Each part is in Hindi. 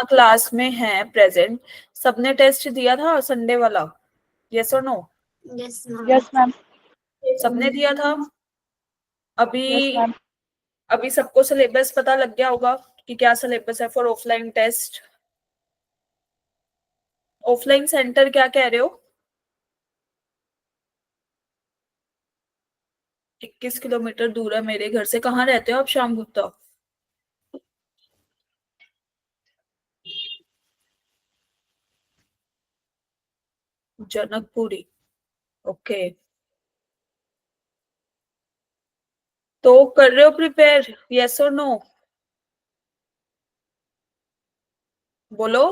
क्लास में हैं प्रेजेंट, सबने टेस्ट दिया था संडे वाला? यस और नो? Yes ma'am. सबने दिया था? अभी यस मैम। अभी सबको सिलेबस पता लग गया होगा कि क्या सिलेबस है for offline test? Offline centre क्या कह रहे हो? 21 किलोमीटर दूर है मेरे घर से। कहाँ रहते हो आप श्याम गुप्ता? जनकपुरी, ओके। तो कर रहे हो प्रिपेयर, यस और नो? बोलो,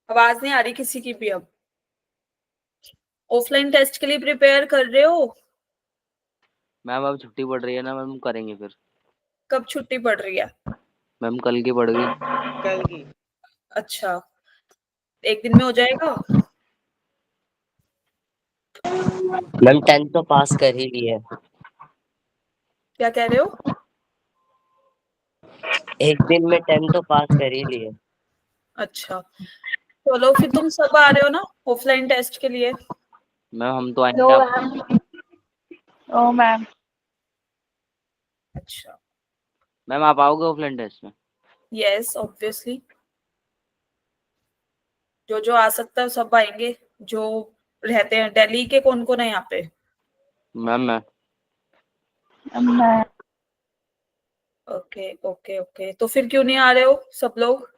आवाज नहीं आ रही किसी की भी। अब ऑफलाइन टेस्ट के लिए प्रिपेयर कर रहे हो? मैम अब छुट्टी पड़ रही है ना मैम, करेंगे फिर। कब छुट्टी पड़ रही है? मैम कल की पड़ गई। कल की। अच्छा, एक दिन में हो जाएगा? मैम 10th तो पास कर ही ली है। क्या कह रहे हो? एक दिन में 10th तो पास कर ही ली है। अच्छा, चलो फिर तुम सब आ रहे हो ना ऑफलाइन टेस्ट के लिए? मैम हम तो आएंगे। नो आप मैम। ओ मैम। अच्छा, मैम आप आओगे ऑफलाइन टेस्ट में? यस ऑब्वियसली, जो जो आ सकता है सब आएंगे। जो रहते हैं दिल्ली के, कौन कौन है यहाँ पे? मैम मैं। मैं। ओके ओके ओके, तो फिर क्यों नहीं आ रहे हो सब लोग?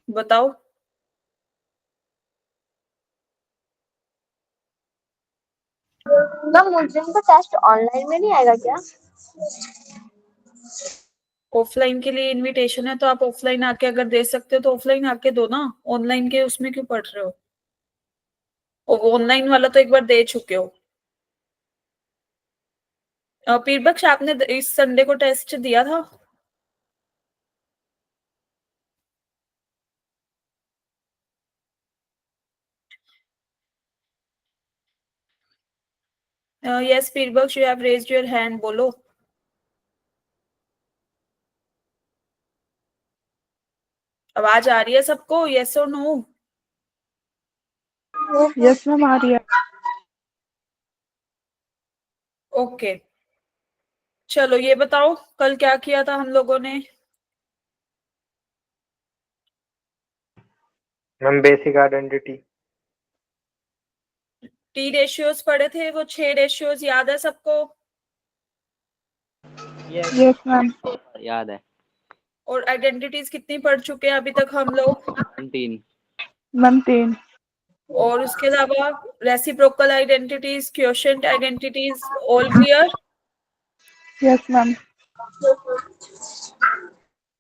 बताओ। मैम उस दिन का टेस्ट ऑनलाइन में नहीं आएगा क्या? ऑफलाइन के लिए इनविटेशन है तो आप ऑफलाइन आके अगर दे सकते हो तो ऑफलाइन आके दो ना, ऑनलाइन के उसमें क्यों पढ़ रहे हो? ऑनलाइन वाला तो एक बार दे चुके हो। पीरबक्श, आपने इस संडे को टेस्ट दिया था? Yes Peerbaksh, you have raised your hand, बोलो। आवाज आ रही है सबको, यस और नो? यस मैम, आ रही है। ओके, चलो ये बताओ कल क्या किया था हम लोगों ने? Ma'am basic identity. T ratios पढ़े थे, वो 6 रेशियोज याद है सबको? Yes ma'am. याद है। और आइडेंटिटीज कितनी पढ़ चुके हैं अभी तक हम लोग? 3। मैम 3। और उसके अलावा reciprocal identities, quotient identities, all clear? Yes ma'am.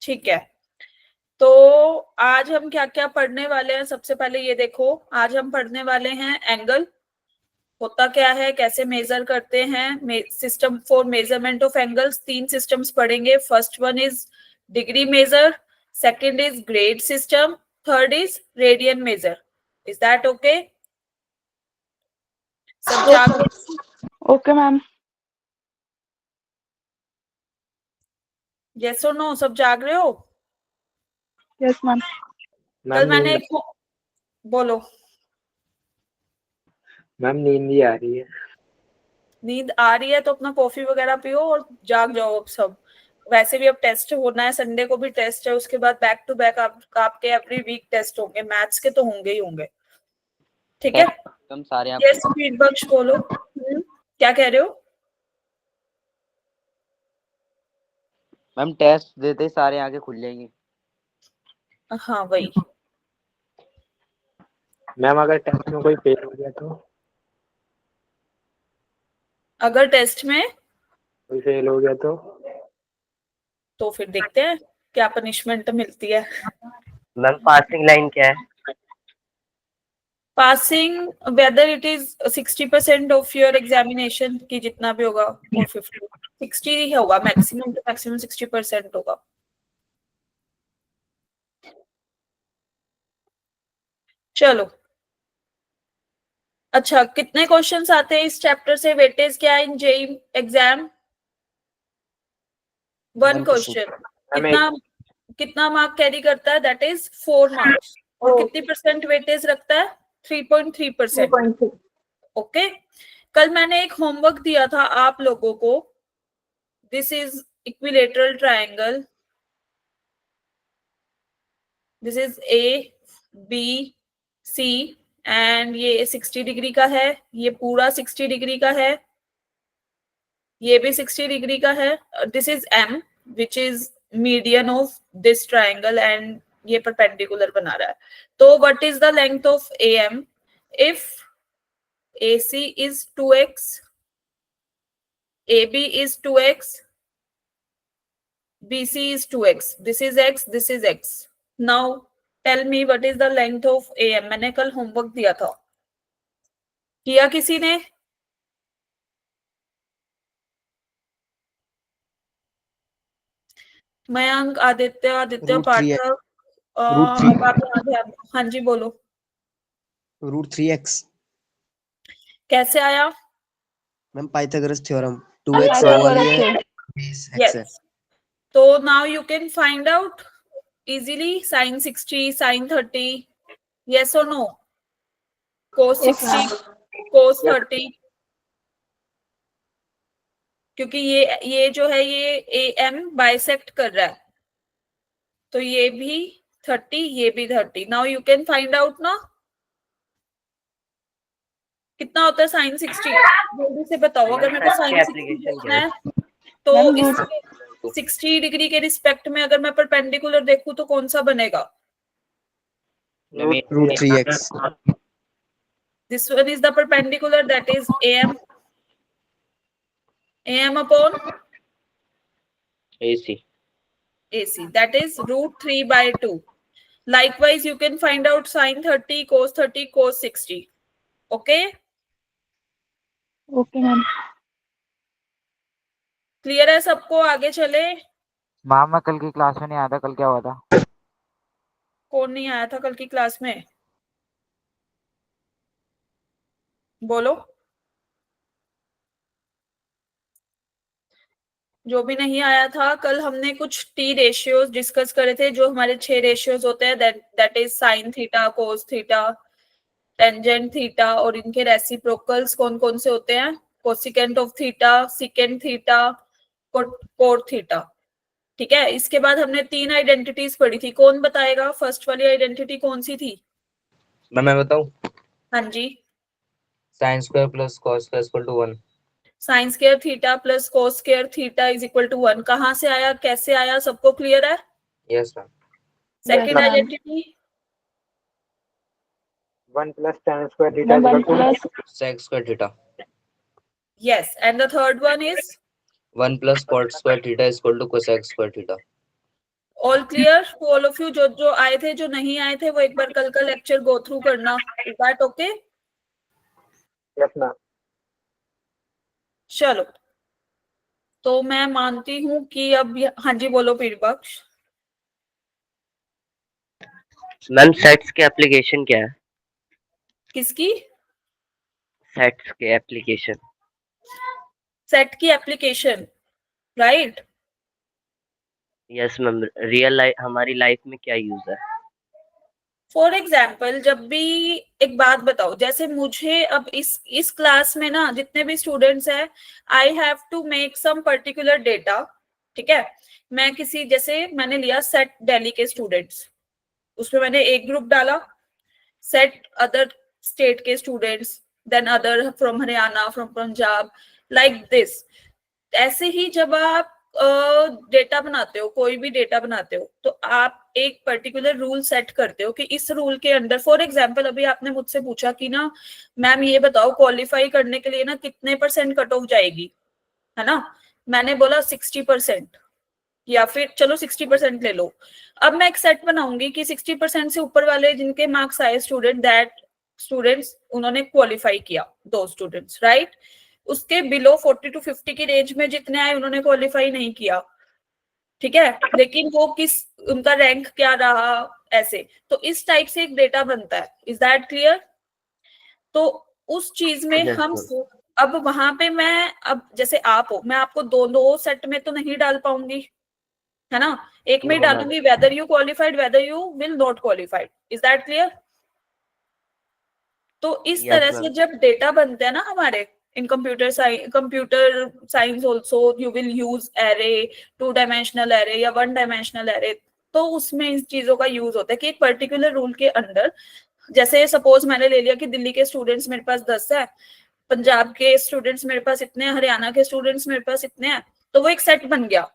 ठीक है, तो आज हम क्या क्या पढ़ने वाले हैं? सबसे पहले ये देखो, आज हम पढ़ने वाले हैं एंगल होता क्या है, कैसे मेजर करते हैं, system for measurement of angles. 3 systems पढ़ेंगे। First one is degree measure, second is grade system, third is radian measure. Is that okay? सब जाग ओके मैम। यस और नो, सब जाग रहे हो? Yes ma'am. कल मैंने बोलो। मैम नींद ही आ रही है। नींद आ रही है तो अपना कॉफी वगैरह पियो और जाग जाओ अब सब। वैसे भी अब टेस्ट होना है, संडे को भी टेस्ट है, उसके बाद बैक टू बैक आपके एवरी वीक टेस्ट होंगे, मैथ्स के तो होंगे ही होंगे। ठीक है? हम सारे आप। यस फीडबैक बोलो। क्या कह रहे हो? मैम टेस्ट देते सारे आगे खुल जाएंगे। हाँ वही। मैम अगर टेस्ट में कोई फेल हो गया अगर टेस्ट में कोई फेल हो गया तो फिर देखते हैं क्या पनिशमेंट मिलती है। मैम पासिंग लाइन क्या है? Passing whether it is 60% of your examination की जितना भी होगा, और 60 ही होगा, मैक्सिमम टू मैक्सिमम 60% होगा। चलो, अच्छा कितने क्वेश्चंस आते हैं इस चैप्टर से? वेटेज क्या है in JEE exam? One 1%. Question ma'am कितना कितना मार्क कैरी करता है? That is 4 marks. और कितनी परसेंट वेटेज रखता है? 3.3%। 3.3. ओके। कल मैंने एक होमवर्क दिया था आप लोगों को। This is equilateral triangle, this is A B C and ये 60 डिग्री का है, ये पूरा 60 डिग्री का है, ये भी 60 डिग्री का है। This is M which is median of this triangle and ये परपेंडिकुलर बना रहा है। तो what is the length of A M? If AC is 2x, AB is 2x, BC is 2x. This is x, this is x. Now tell me what is the length of AM? मैंने कल होमवर्क दिया था, किया किसी ने? Mayank, Aditya, Root 3x. पाठक, Root 3. अब आप यहाँ ध्यान, हाँ जी बोलो। Root 3x. कैसे आया? मैम पाइथागोरस थ्योरम 2x वो वाली है, base x है. Yes. तो now you can find out easily sin 60, sin 30. Yes or no? Cos 60, cos 30. क्योंकि ये जो है ये AM बाइसेक्ट कर रहा है, तो ये भी 30, ये भी 30. Now you can find out ना कितना होता है sin 60? जल्दी से बताओ। अगर मेरे को sin 60 देखना है तो इस 60 डिग्री के रिस्पेक्ट में अगर मैं परपेंडिकुलर देखूं तो कौन सा बनेगा? Root 3x. This one is the perpendicular, that is AM. AM upon AC. AC, that is root 3 by 2. Likewise, you can find out sin 30, cos 30, cos 60. Okay? Okay, ma'am. Clear है सबको? आगे चले। मैम मैं कल की क्लास में नहीं आया था। कल क्या हुआ था? कौन नहीं आया था कल की क्लास में? बोलो। जो भी नहीं आया था, कल हमने कुछ टी रेशियोज डिस्कस करे थे, जो हमारे 6 रेशियोज होते हैं, that is sine theta, cos theta, tangent theta, और इनके रेसिप्रोकल्स कौन कौन से होते हैं? Cosecant of theta, secant theta, cot theta. ठीक है। इसके बाद हमने 3 आइडेंटिटीज पढ़ी थी। कौन बताएगा फर्स्ट वाली आइडेंटिटी कौन सी थी? मैं बताऊं? हाँ जी। sin square plus cos square is equal to 1. Sine square theta plus cos square theta is equal to 1। कहां से आया, कैसे आया, सबको क्लियर है? Yes ma'am. Second ma'am. Identity 1 plus tan square theta is 1 equal to plus Sec square theta. Yes, and the third one is 1 plus cot square theta is equal to cosec square theta. All clear to all of you? जो आए थे, जो नहीं आए थे, वो एक बार कल का लेक्चर गो थ्रू करना। Is that okay? yes ma'am. चलो, तो मैं मानती हूं कि अब हाँ जी बोलो पीरबख्श। मैम सेट्स के एप्लीकेशन क्या है? किसकी? सेट्स के एप्लीकेशन. सेट की application, right? Yes ma'am. Real life, हमारी लाइफ में क्या यूज है? फॉर एग्जाम्पल, जब भी एक बात बताओ, जैसे मुझे अब इस क्लास में ना जितने भी स्टूडेंट्स हैं, I have to make some particular data. ठीक है। मैं किसी, जैसे मैंने लिया सेट दिल्ली के स्टूडेंट्स, उसमें मैंने एक ग्रुप डाला, सेट अदर स्टेट के students, then other from Haryana, from Punjab, like this. ऐसे ही जब आप डेटा बनाते हो, कोई भी डेटा बनाते हो, तो आप एक पर्टिकुलर रूल सेट करते हो कि इस रूल के अंडर, फॉर एग्जांपल अभी आपने मुझसे पूछा कि ना मैम ये बताओ क्वालिफाई करने के लिए ना कितने % कट ऑफ जाएगी, है ना? मैंने बोला 60%, या फिर चलो 60% ले लो। अब मैं एक सेट बनाऊंगी कि 60% से ऊपर वाले जिनके मार्क्स आए स्टूडेंट्स उन्होंने क्वालिफाई किया, 2 स्टूडेंट्स, राइट? उसके बिलो 40 to 50 की रेंज में जितने आए उन्होंने क्वालिफाई नहीं किया। ठीक है। लेकिन वो उनका रैंक क्या रहा, ऐसे। तो इस टाइप से एक डेटा बनता है। Is that clear? तो उस चीज में Yes, हम ma'am. अब वहां पे मैं, अब जैसे आप हो, मैं आपको दो सेट में तो नहीं डाल पाऊंगी, है ना। एक में डालूंगी whether you qualified, whether you will not qualified. Is that clear? तो इस Yes, तरह से ma'am. जब डेटा बनते हैं ना हमारे इन computer science also you will use array, 2 dimensional array या 1 डायमेंशनल एरे। तो उसमें इन चीजों का यूज होता है कि एक पर्टिकुलर रूल के अंदर, जैसे सपोज मैंने ले लिया कि दिल्ली के स्टूडेंट्स मेरे पास 10 है, पंजाब के स्टूडेंट्स मेरे पास इतने हैं, हरियाणा के स्टूडेंट्स मेरे पास इतने हैं, तो वो एक सेट बन गया।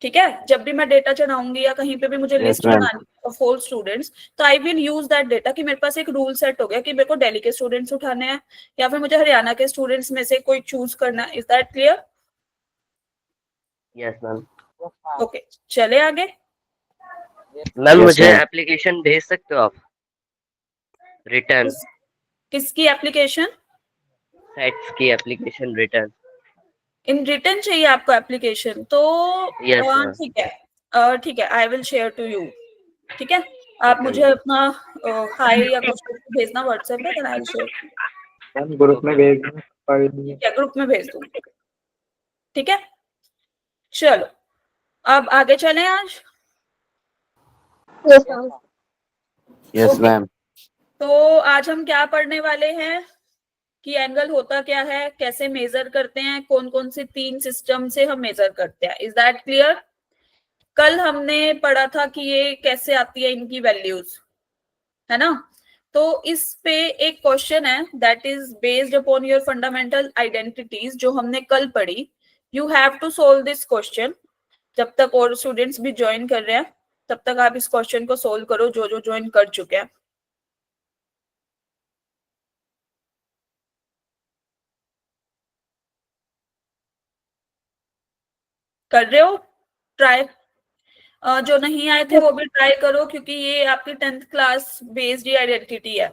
ठीक है, जब भी मैं डेटा चढ़ाऊंगी या कहीं पे भी मुझे Yes, लिस्ट ma'am. बनानी ऑफ ऑल स्टूडेंट्स, तो I will use that data कि मेरे पास एक रूल सेट हो गया कि मेरे को दिल्ली के स्टूडेंट्स उठाने हैं या फिर मुझे हरियाणा के स्टूडेंट्स में से कोई चूज करना है। Is that clear? Yes, ma'am. Okay, चले आगे। मैम Yes, मुझे ma'am. एप्लीकेशन भेज सकते हो आप रिटर्न, किसकी एप्लीकेशन? सेट्स की एप्लीकेशन रिटर्न? इन रिटर्न चाहिए आपको एप्लीकेशन? तो Yes, ma'am. ठीक है, ठीक है, I will share to you. ठीक है, आप मुझे अपना हाय या कुछ भेजना व्हाट्सएप पे, then I will share. Ma'am group में भेज देना, पढ़ लीजिए। ठीक है, ग्रुप में भेज दूंगी। ठीक है, चलो अब आगे चलें आज। Yes, ma'am. Yes, Okay. ma'am. तो आज हम क्या पढ़ने वाले हैं कि एंगल होता क्या है, कैसे मेजर करते हैं, कौन कौन से 3 सिस्टम से हम मेजर करते हैं। Is that clear? कल हमने पढ़ा था कि ये कैसे आती है इनकी वैल्यूज, है ना। तो इस पे एक क्वेश्चन है that is based upon your fundamental identities, जो हमने कल पढ़ी। You have to solve this question. जब तक और स्टूडेंट्स भी ज्वाइन कर रहे हैं तब तक आप इस क्वेश्चन को सोल्व करो, जो जो ज्वाइन कर चुके हैं। कर रहे हो ट्राई? जो नहीं आए थे वो भी ट्राई करो, क्योंकि ये आपकी 10th क्लास बेस्ड आइडेंटिटी है।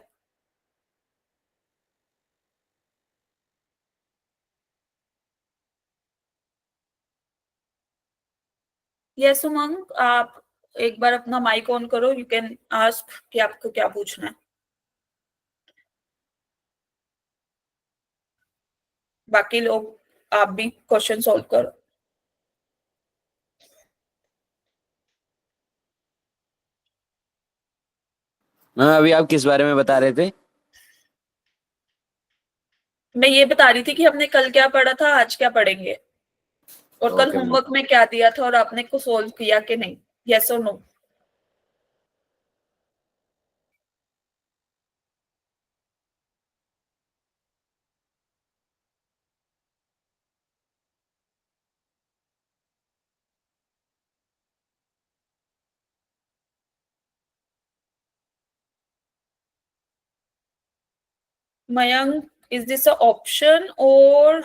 यस उमंग, आप एक बार अपना माइक ऑन करो, यू कैन आस्क कि आपको क्या पूछना है। बाकी लोग आप भी क्वेश्चन सॉल्व करो। मैम अभी आप किस बारे में बता रहे थे? मैं ये बता रही थी कि हमने कल क्या पढ़ा था, आज क्या पढ़ेंगे, और कल Okay, ma'am. होमवर्क में क्या दिया था और आपने को सोल्व किया कि नहीं। यस और no? Mayank, is this a option or?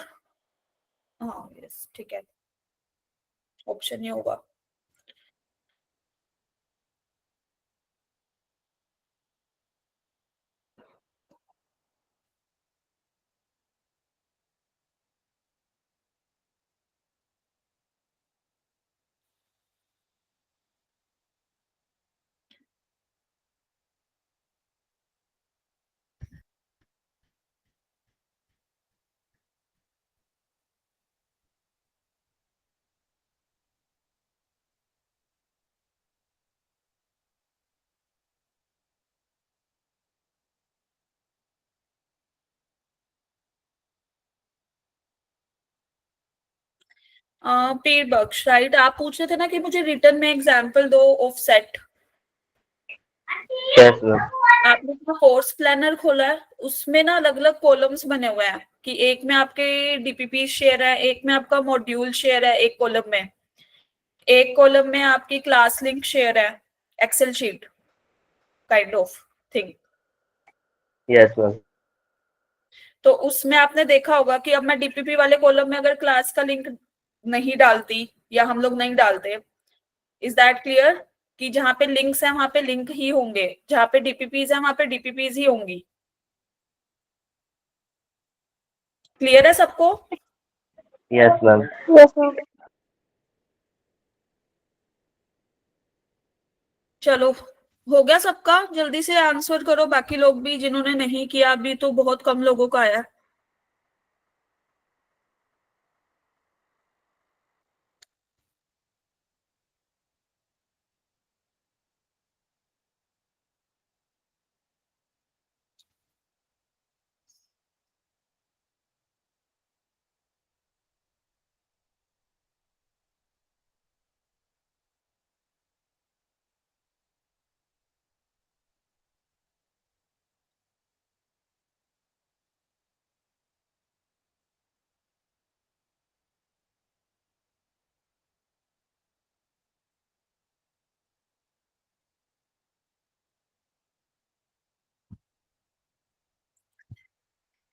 हाँ यस, ठीक है, ऑप्शन ही होगा। पीर बख्श, राइट, आप पूछ रहे थे ना कि मुझे रिटर्न में एग्जांपल दो ऑफ सेट। Yes, ma'am. आपने जो कोर्स प्लानर खोला है उसमें ना अलग अलग कॉलम्स बने हुए हैं कि एक में आपके डीपीपी शेयर है, एक में आपका मॉड्यूल शेयर है, एक कॉलम में, एक कॉलम में आपकी क्लास लिंक शेयर है, Excel sheet kind of thing. Yes, ma'am. तो उसमें आपने देखा होगा कि अब मैं डीपीपी वाले कॉलम में अगर क्लास का लिंक नहीं डालती या हम लोग नहीं डालते, इज दैट क्लियर कि जहां पे लिंक्स है वहां पे लिंक ही होंगे, जहां पे डीपीपीज है वहां पे डीपीपीज ही होंगी। क्लियर है सबको? Yes, ma'am. Yes, ma'am. चलो, हो गया सबका? जल्दी से आंसर करो, बाकी लोग भी जिन्होंने नहीं किया, अभी तो बहुत कम लोगों का आया।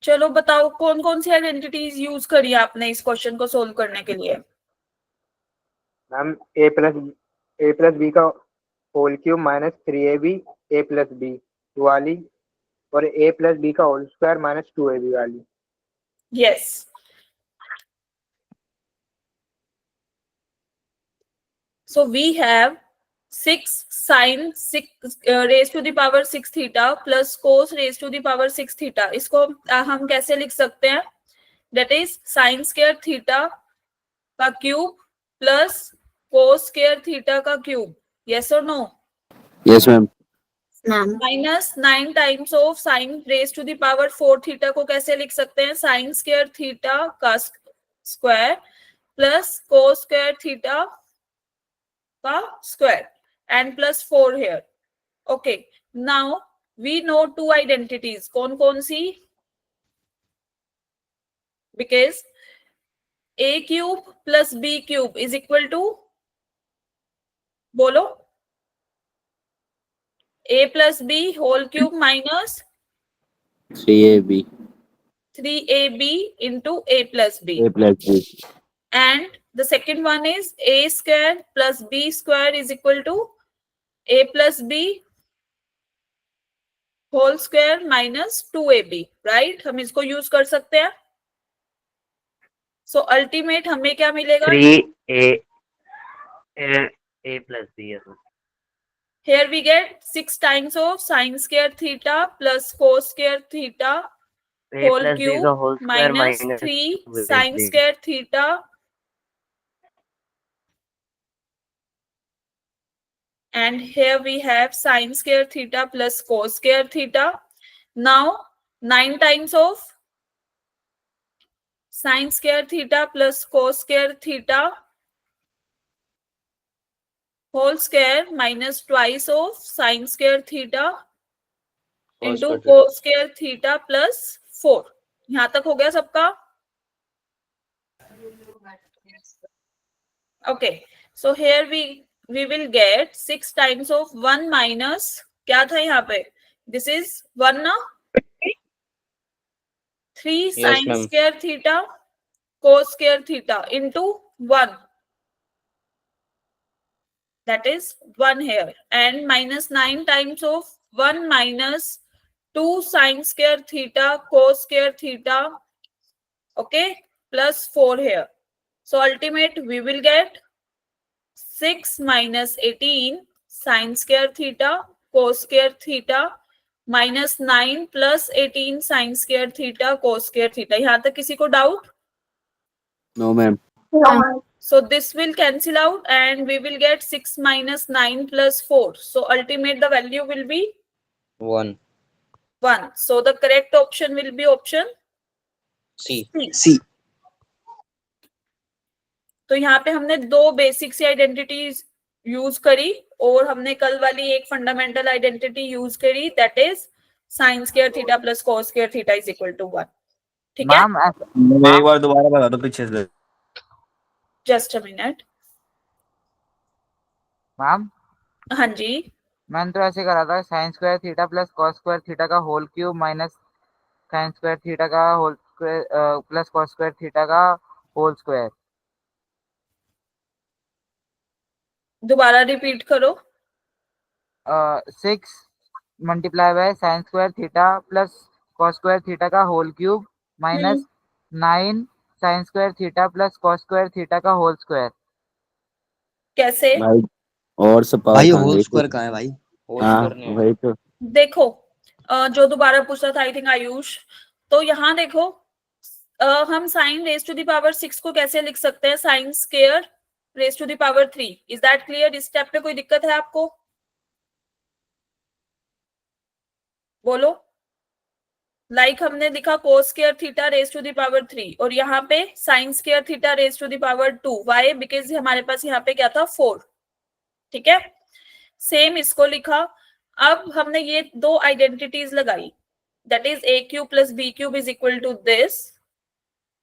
चलो बताओ कौन कौन सी आइडेंटिटीज यूज करी आपने इस क्वेश्चन को सोल्व करने के लिए? मैम ए प्लस बी का होल क्यूब माइनस 3ab ए प्लस बी वाली, और ए प्लस बी का होल स्क्वायर माइनस 2ab वाली। Yes, so we have 6 sin 6 raised to the power 6 theta plus cos raised to the power 6 theta. इसको हम कैसे लिख सकते हैं? That is sin square theta का cube plus cos square theta का cube. Yes or no? Yes ma'am. Minus 9 times of sin raised to the power 4 theta को कैसे लिख सकते हैं? sin square theta का square plus cos square theta का square and plus 4 here. Okay, now we know two identities. कौन कौन सी? Because a cube plus b cube is equal to, बोलो, a plus b whole cube minus 3ab 3ab into a plus b. a plus b And the second one is a square plus b square is equal to a plus b whole square minus 2ab, right? हम इसको यूज कर सकते हैं. So ultimate हमें क्या मिलेगा? 3a plus b, yes. Here we get 6 times of sin square theta plus cos square theta A whole plus b cube का whole square minus minus 3 2ab. sin square theta and here we have sin square theta plus cos square theta. Now 9 times of sin square theta plus cos square theta whole square minus twice of sin square theta into cos square theta plus 4. यहां तक हो गया सबका? Okay, so here we will get 6 times of 1 minus, क्या था यहाँ पे? This is 1 ना? 3 sin ma'am. square theta cos square theta into 1. That is 1 here. And minus 9 times of 1 minus 2 sin square theta cos square theta. Okay, plus 4 here. So ultimate we will get 6 minus 18 sin square theta cos square theta minus 9 plus 18 sin square theta cos square theta. यहाँ तक किसी को doubt? No ma'am. So this will cancel out and we will get 6 minus 9 plus 4. So ultimate the value will be 1 1. So the correct option will be option C. C. तो यहाँ पे हमने दो बेसिक सी आइडेंटिटीज यूज करी और हमने कल वाली एक फंडामेंटल आइडेंटिटी यूज करी, that is sin square theta plus cos square theta is equal to 1. ठीक है? मैम एक बार दोबारा बता दो पीछे से। Just a minute. मैम हाँ जी, मैंने तो ऐसे करा था sine square theta plus cos square theta का whole cube minus sine square theta का whole square plus cos square theta का होल स्क्वायर. दोबारा रिपीट करो. 6 multiply by sine square theta plus cos square theta का whole cube minus 9 sine square theta plus cos square theta का होल स्क्वायर. कैसे? भाई और सब भाई होल स्क्वायर कहाँ है भाई? हाँ वही तो। देखो जो दोबारा पूछा था आई थिंक आयुष, तो यहाँ देखो हम sine raise to the power 6 को कैसे लिख सकते हैं? Sine square raise to the power 3. Is that clear? इस स्टेप पे कोई दिक्कत है आपको? बोलो. लाइक हमने लिखा cos square theta raise to the power 3 और यहाँ पे sine square theta raise to the power 2. Why? Because हमारे पास यहाँ पे क्या था? 4. ठीक है, सेम इसको लिखा. अब हमने ये दो आइडेंटिटीज लगाई, that is a cube plus b cube is equal to this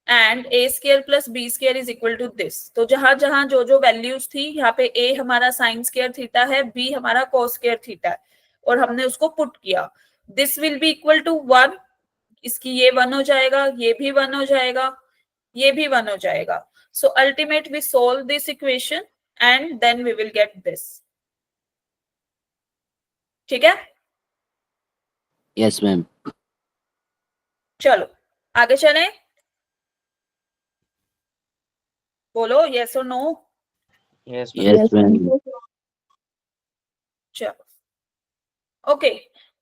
and a square plus b square is equal to this. तो जहां जहां जो जो वैल्यूज थी, यहाँ पे a हमारा साइन स्क्वायर थीटा है, b हमारा कोस स्क्वायर थीटा है और हमने उसको पुट किया. This will be equal to 1 इसकी ये 1 हो जाएगा, ये भी 1 हो जाएगा, ये भी 1 हो जाएगा. So ultimate we solve this equation and then we will get this. ठीक है, Yes, ma'am. चलो आगे चलें. बोलो यस और नो. Yes, Yes, ma'am. चलो ओके.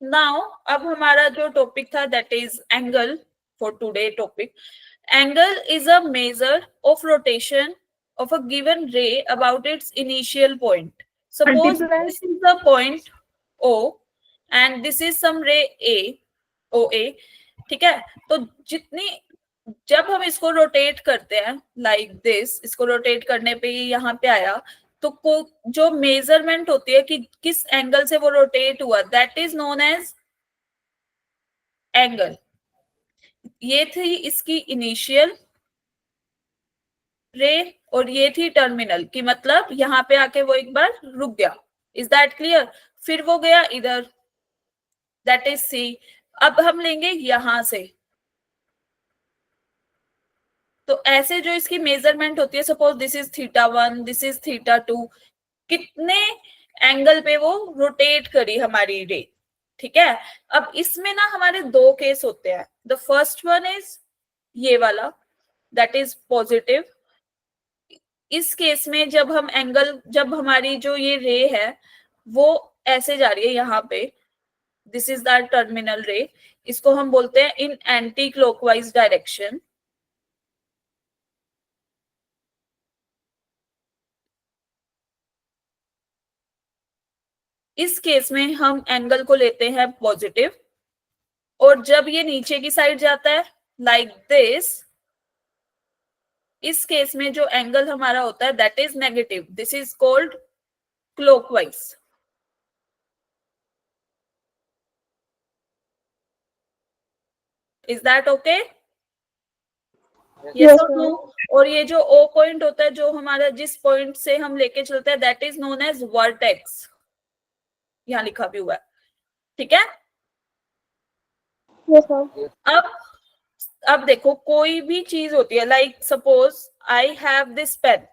नाउ अब हमारा जो टॉपिक था that is angle for today topic. Angle is a measure of rotation of a given ray about its initial point. Suppose this is the point O and this is some ray A, OA. ठीक है, तो जितनी जब हम इसको रोटेट करते हैं लाइक दिस, इसको रोटेट करने पे ये यहाँ पे आया, तो जो मेजरमेंट होती है कि किस एंगल से वो रोटेट हुआ, that is known as angle. ये थी इसकी इनिशियल रे और ये थी टर्मिनल की, मतलब यहाँ पे आके वो एक बार रुक गया. Is that clear? फिर वो गया इधर, दैट इज सी. अब हम लेंगे यहां से, तो ऐसे जो इसकी मेजरमेंट होती है, suppose this is θ1, this is θ2, कितने एंगल पे वो रोटेट करी हमारी रे. ठीक है, अब इसमें ना हमारे दो केस होते हैं. द फर्स्ट वन इज ये वाला, दैट इज पॉजिटिव. इस केस में जब हम एंगल, जब हमारी जो ये रे है वो ऐसे जा रही है यहाँ पे, दिस इज द टर्मिनल रे, इसको हम बोलते हैं इन एंटी क्लॉकवाइज डायरेक्शन. इस केस में हम एंगल को लेते हैं पॉजिटिव, और जब ये नीचे की साइड जाता है लाइक दिस, इस केस में जो एंगल हमारा होता है that is negative. This is called clockwise. Is that okay? Yes और नो? और ये जो ओ पॉइंट होता है, जो हमारा जिस पॉइंट से हम लेके चलते हैं, that is known as vertex. यहाँ लिखा भी हुआ है. ठीक है, Yes, ma'am. अब देखो, कोई भी चीज होती है like suppose I have this pen,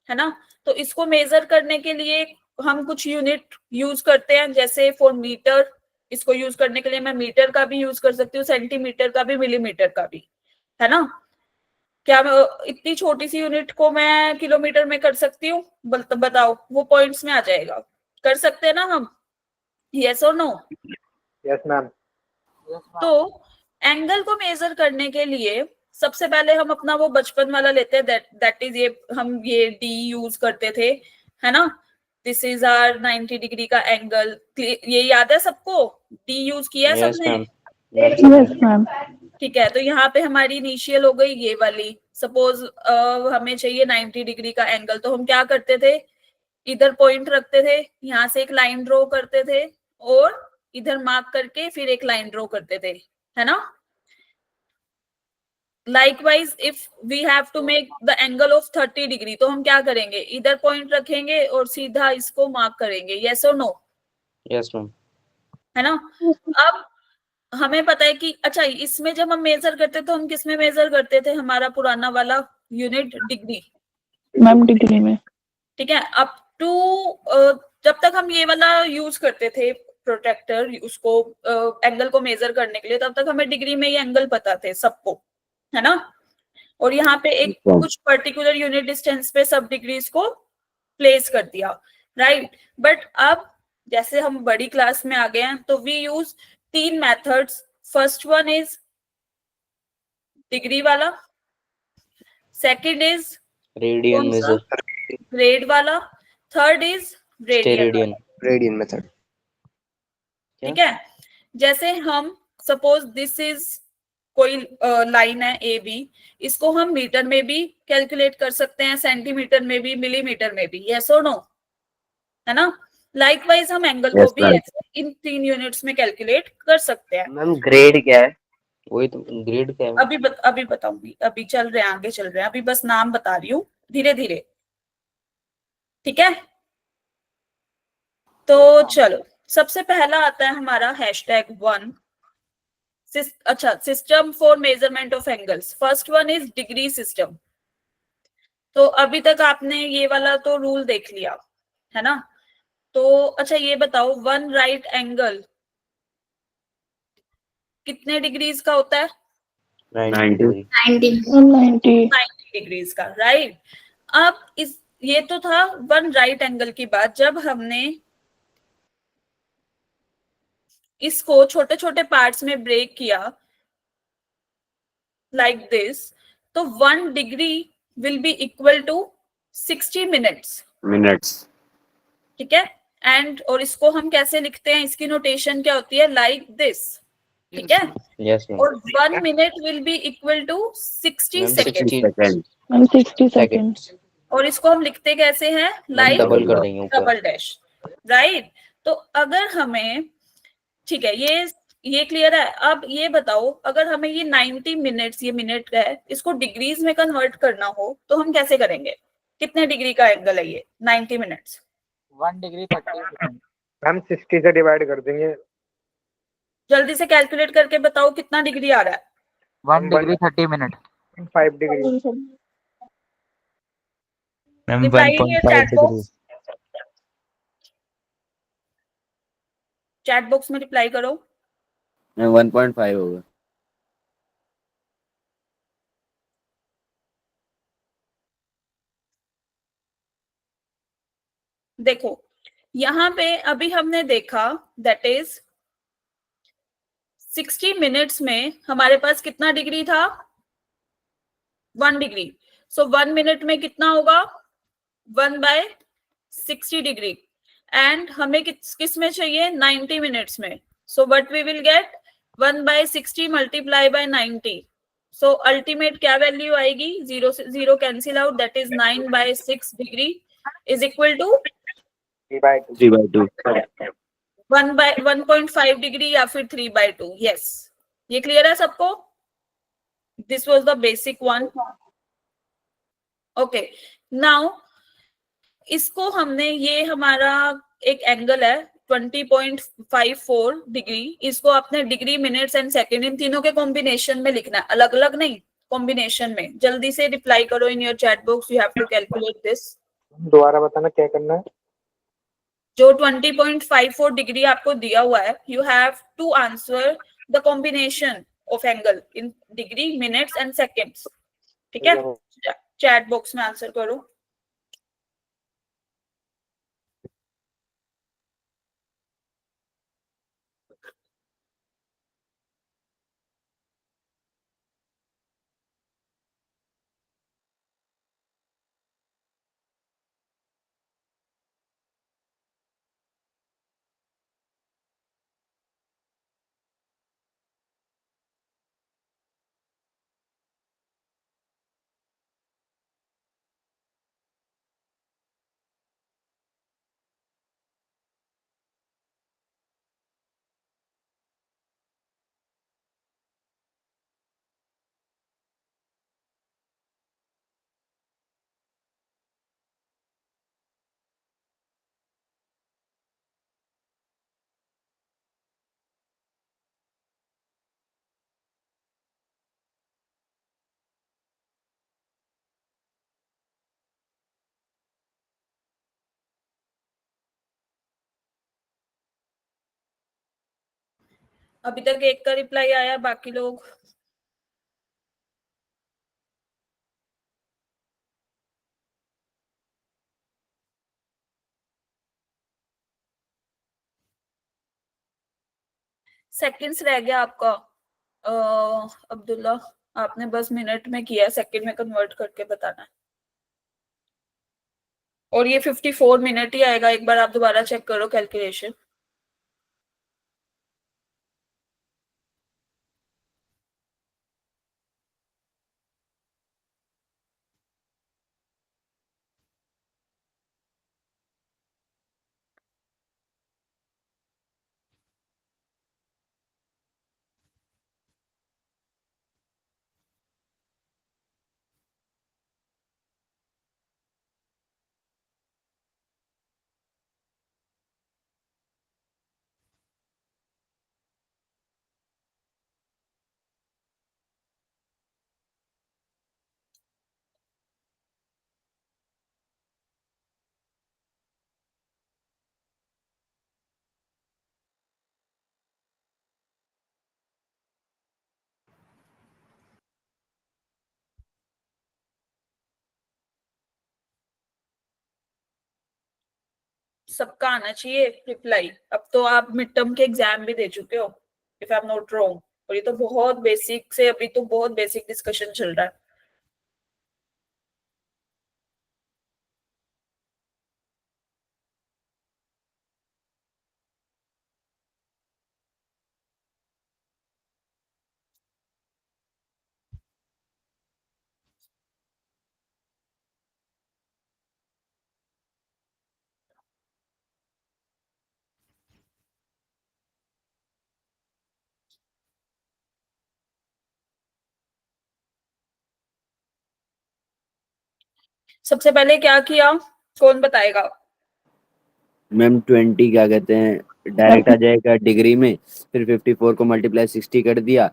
है ना, तो इसको मेजर करने के लिए हम कुछ यूनिट यूज करते हैं, जैसे फॉर मीटर. इसको यूज करने के लिए मैं मीटर का भी यूज कर सकती हूँ, सेंटीमीटर का भी, मिलीमीटर का भी, है ना. क्या इतनी छोटी सी यूनिट को मैं किलोमीटर में कर सकती हूँ? बताओ, वो पॉइंट्स में आ जाएगा. कर सकते हैं ना हम? यस और नो? Yes ma'am. तो एंगल को मेजर करने के लिए सबसे पहले हम अपना वो बचपन वाला लेते हैं, दैट इज ये डी यूज करते थे, है ना. दिस इज आवर 90 डिग्री का एंगल. ये याद है सबको? डी यूज किया है Yes, सबने? ma'am. Yes, ma'am. ठीक है, तो यहाँ पे हमारी इनिशियल हो गई ये वाली. सपोज हमें चाहिए 90 डिग्री का एंगल, तो हम क्या करते थे, इधर पॉइंट रखते थे, यहाँ से एक लाइन ड्रॉ करते थे, और इधर मार्क करके फिर एक लाइन ड्रॉ करते थे, है ना. Likewise if we have to make the angle of 30 degree, तो हम क्या करेंगे, इधर पॉइंट रखेंगे और सीधा इसको मार्क करेंगे. यस और नो? Yes, ma'am. है ना. अब हमें पता है कि अच्छा, इसमें जब हम मेजर करते तो हम किस में मेजर करते थे? हमारा पुराना वाला यूनिट डिग्री. मैम डिग्री में. ठीक है, अप टू जब तक हम ये वाला यूज करते थे प्रोटेक्टर, उसको एंगल को मेजर करने के लिए, तब तक हमें डिग्री में ये एंगल पता थे सबको, है ना. और यहाँ पे एक कुछ पर्टिकुलर यूनिट डिस्टेंस पे सब डिग्रीज को प्लेस कर दिया, राइट. बट अब जैसे हम बड़ी क्लास में आ गए हैं, तो we use 3 methods. First one is degree वाला, second is Radian measure. Grade वाला, third is radian. Steradian. Radian method. ठीक है, जैसे हम सपोज दिस इज कोई लाइन है ए बी, इसको हम मीटर में भी कैलकुलेट कर सकते हैं, सेंटीमीटर में भी, मिलीमीटर में भी. यस और नो? है ना. लाइकवाइज हम एंगल को Yes, भी ma'am. ऐसे इन 3 यूनिट्स में कैलकुलेट कर सकते हैं. मैम ग्रेड क्या है? वही तो ग्रेड क्या है? अभी बताऊंगी, अभी चल रहे हैं, आगे चल रहे हैं, अभी बस नाम बता रही हूँ धीरे धीरे. ठीक है, तो चलो सबसे पहला आता है हमारा #1. अच्छा, system for measurement of angles, first one is degree system. तो अभी तक आपने ये वाला तो रूल देख लिया है ना। तो अच्छा ये बताओ, वन राइट एंगल कितने डिग्रीज का होता है? 90 90. 90 डिग्रीज का, राइट। अब इस ये तो था वन राइट एंगल की बात। जब हमने इसको छोटे छोटे पार्ट्स में ब्रेक किया लाइक दिस, तो 1 degree will be equal to 60 minutes, ठीक है। एंड और इसको हम कैसे लिखते हैं, इसकी नोटेशन क्या होती है, लाइक दिस, ठीक है। Yes ma'am. और 1 minute will be equal to 60 second, second Ma'am, 60 seconds. और इसको हम लिखते कैसे हैं, लाइक डबल कर देंगे ऊपर। Double dash, right. तो अगर हमें, ठीक है, ये क्लियर है। अब ये बताओ, अगर हमें ये 90 मिनट्स, ये मिनट का है, इसको डिग्रीज में कन्वर्ट करना हो तो हम कैसे करेंगे? कितने डिग्री का एंगल है ये 90 मिनट्स? 1 degree 30 second. मैम 60 से डिवाइड कर देंगे। जल्दी से कैलकुलेट करके बताओ कितना डिग्री आ रहा है। 1 degree 30 minute. 5 degree. Ma'am reply in 1.5 chat degree. Box, chat box में रिप्लाई करो। 1.5 होगा। देखो यहाँ पे अभी हमने देखा दैट इज 60 मिनट्स में हमारे पास कितना डिग्री था, 1 डिग्री। सो 1 मिनट में कितना होगा, 1/60 डिग्री। एंड हमें किस में चाहिए, 90 मिनट्स में। So what we will get, 1/60 multiply by 90। So ultimate क्या वैल्यू आएगी, 0 से 0 cancel out, that is 9/6 degree is equal to 3/2। 3/2. 1/1.5 degree या फिर 3/2। यस, ये क्लियर है सबको? This was the basic one. Okay, now इसको हमने, ये हमारा एक एंगल है 20.54 डिग्री, इसको आपने degree, minutes and second in तीनों के कॉम्बिनेशन में लिखना है, अलग अलग नहीं, कॉम्बिनेशन में। जल्दी से रिप्लाई करो in your chat box, you have to calculate this. दोबारा बताना क्या करना है। जो 20.54 डिग्री आपको दिया हुआ है, you have to answer the combination of angle in degree, minutes and seconds, ठीक है। चैट बॉक्स में आंसर करो। अभी तक एक का रिप्लाई आया, बाकी लोग सेकंड्स रह गया आपका। अब्दुल्ला, आपने बस मिनट में किया, सेकंड में कन्वर्ट करके बताना है। और ये 54 मिनट ही आएगा, एक बार आप दोबारा चेक करो कैलकुलेशन। सबका आना चाहिए रिप्लाई। अब तो आप मिड टर्म के एग्जाम भी दे चुके हो if I am not wrong, और ये तो बहुत बेसिक से, अभी तो बहुत बेसिक डिस्कशन चल रहा है। सबसे पहले क्या किया, कौन बताएगा? मैम 20 क्या कहते हैं डायरेक्ट आ जाएगा डिग्री में, फिर 54 को मल्टीप्लाई 60 कर दिया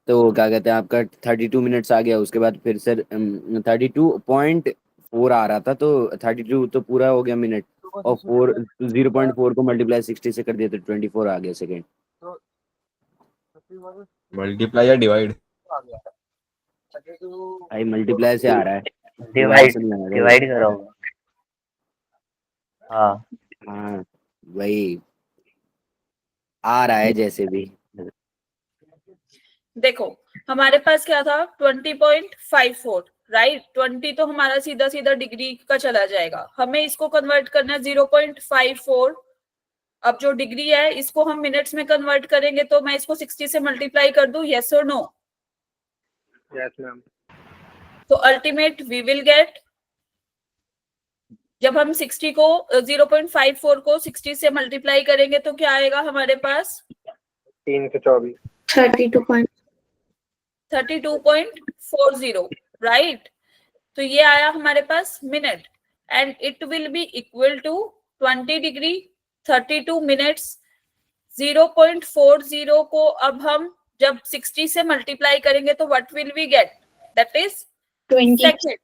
तो क्या कहते हैं आपका 32 मिनट्स आ गया। उसके बाद फिर सर 32.4 आ रहा था, तो 32 तो पूरा हो गया मिनट, और 0.4 को मल्टीप्लाई 60 से कर दिया तो 24 आ गया सेकेंड। मल्टीप्लाई या डिवाइड? भाई मल्टीप्लाई से आ रहा है, डिवाइड करा होगा। हाँ हाँ वही आ रहा है जैसे भी। देखो हमारे पास क्या था 20.54, राइट। 20 तो हमारा सीधा सीधा डिग्री का चला जाएगा, हमें इसको कन्वर्ट करना है 0.54। अब जो डिग्री है इसको हम मिनट्स में कन्वर्ट करेंगे, तो मैं इसको 60 से मल्टीप्लाई कर दूं, यस और नो? Yes ma'am. तो अल्टीमेट वी विल गेट, जब हम 60 को 0.54 को 60 से मल्टीप्लाई करेंगे तो क्या आएगा हमारे पास? 324। 32.40, राइट। तो ये आया हमारे पास minute, and it will be equal to 20 degree 32 minutes. 0.40 को अब हम जब 60 से मल्टीप्लाई करेंगे तो what will we get? That is 20 second,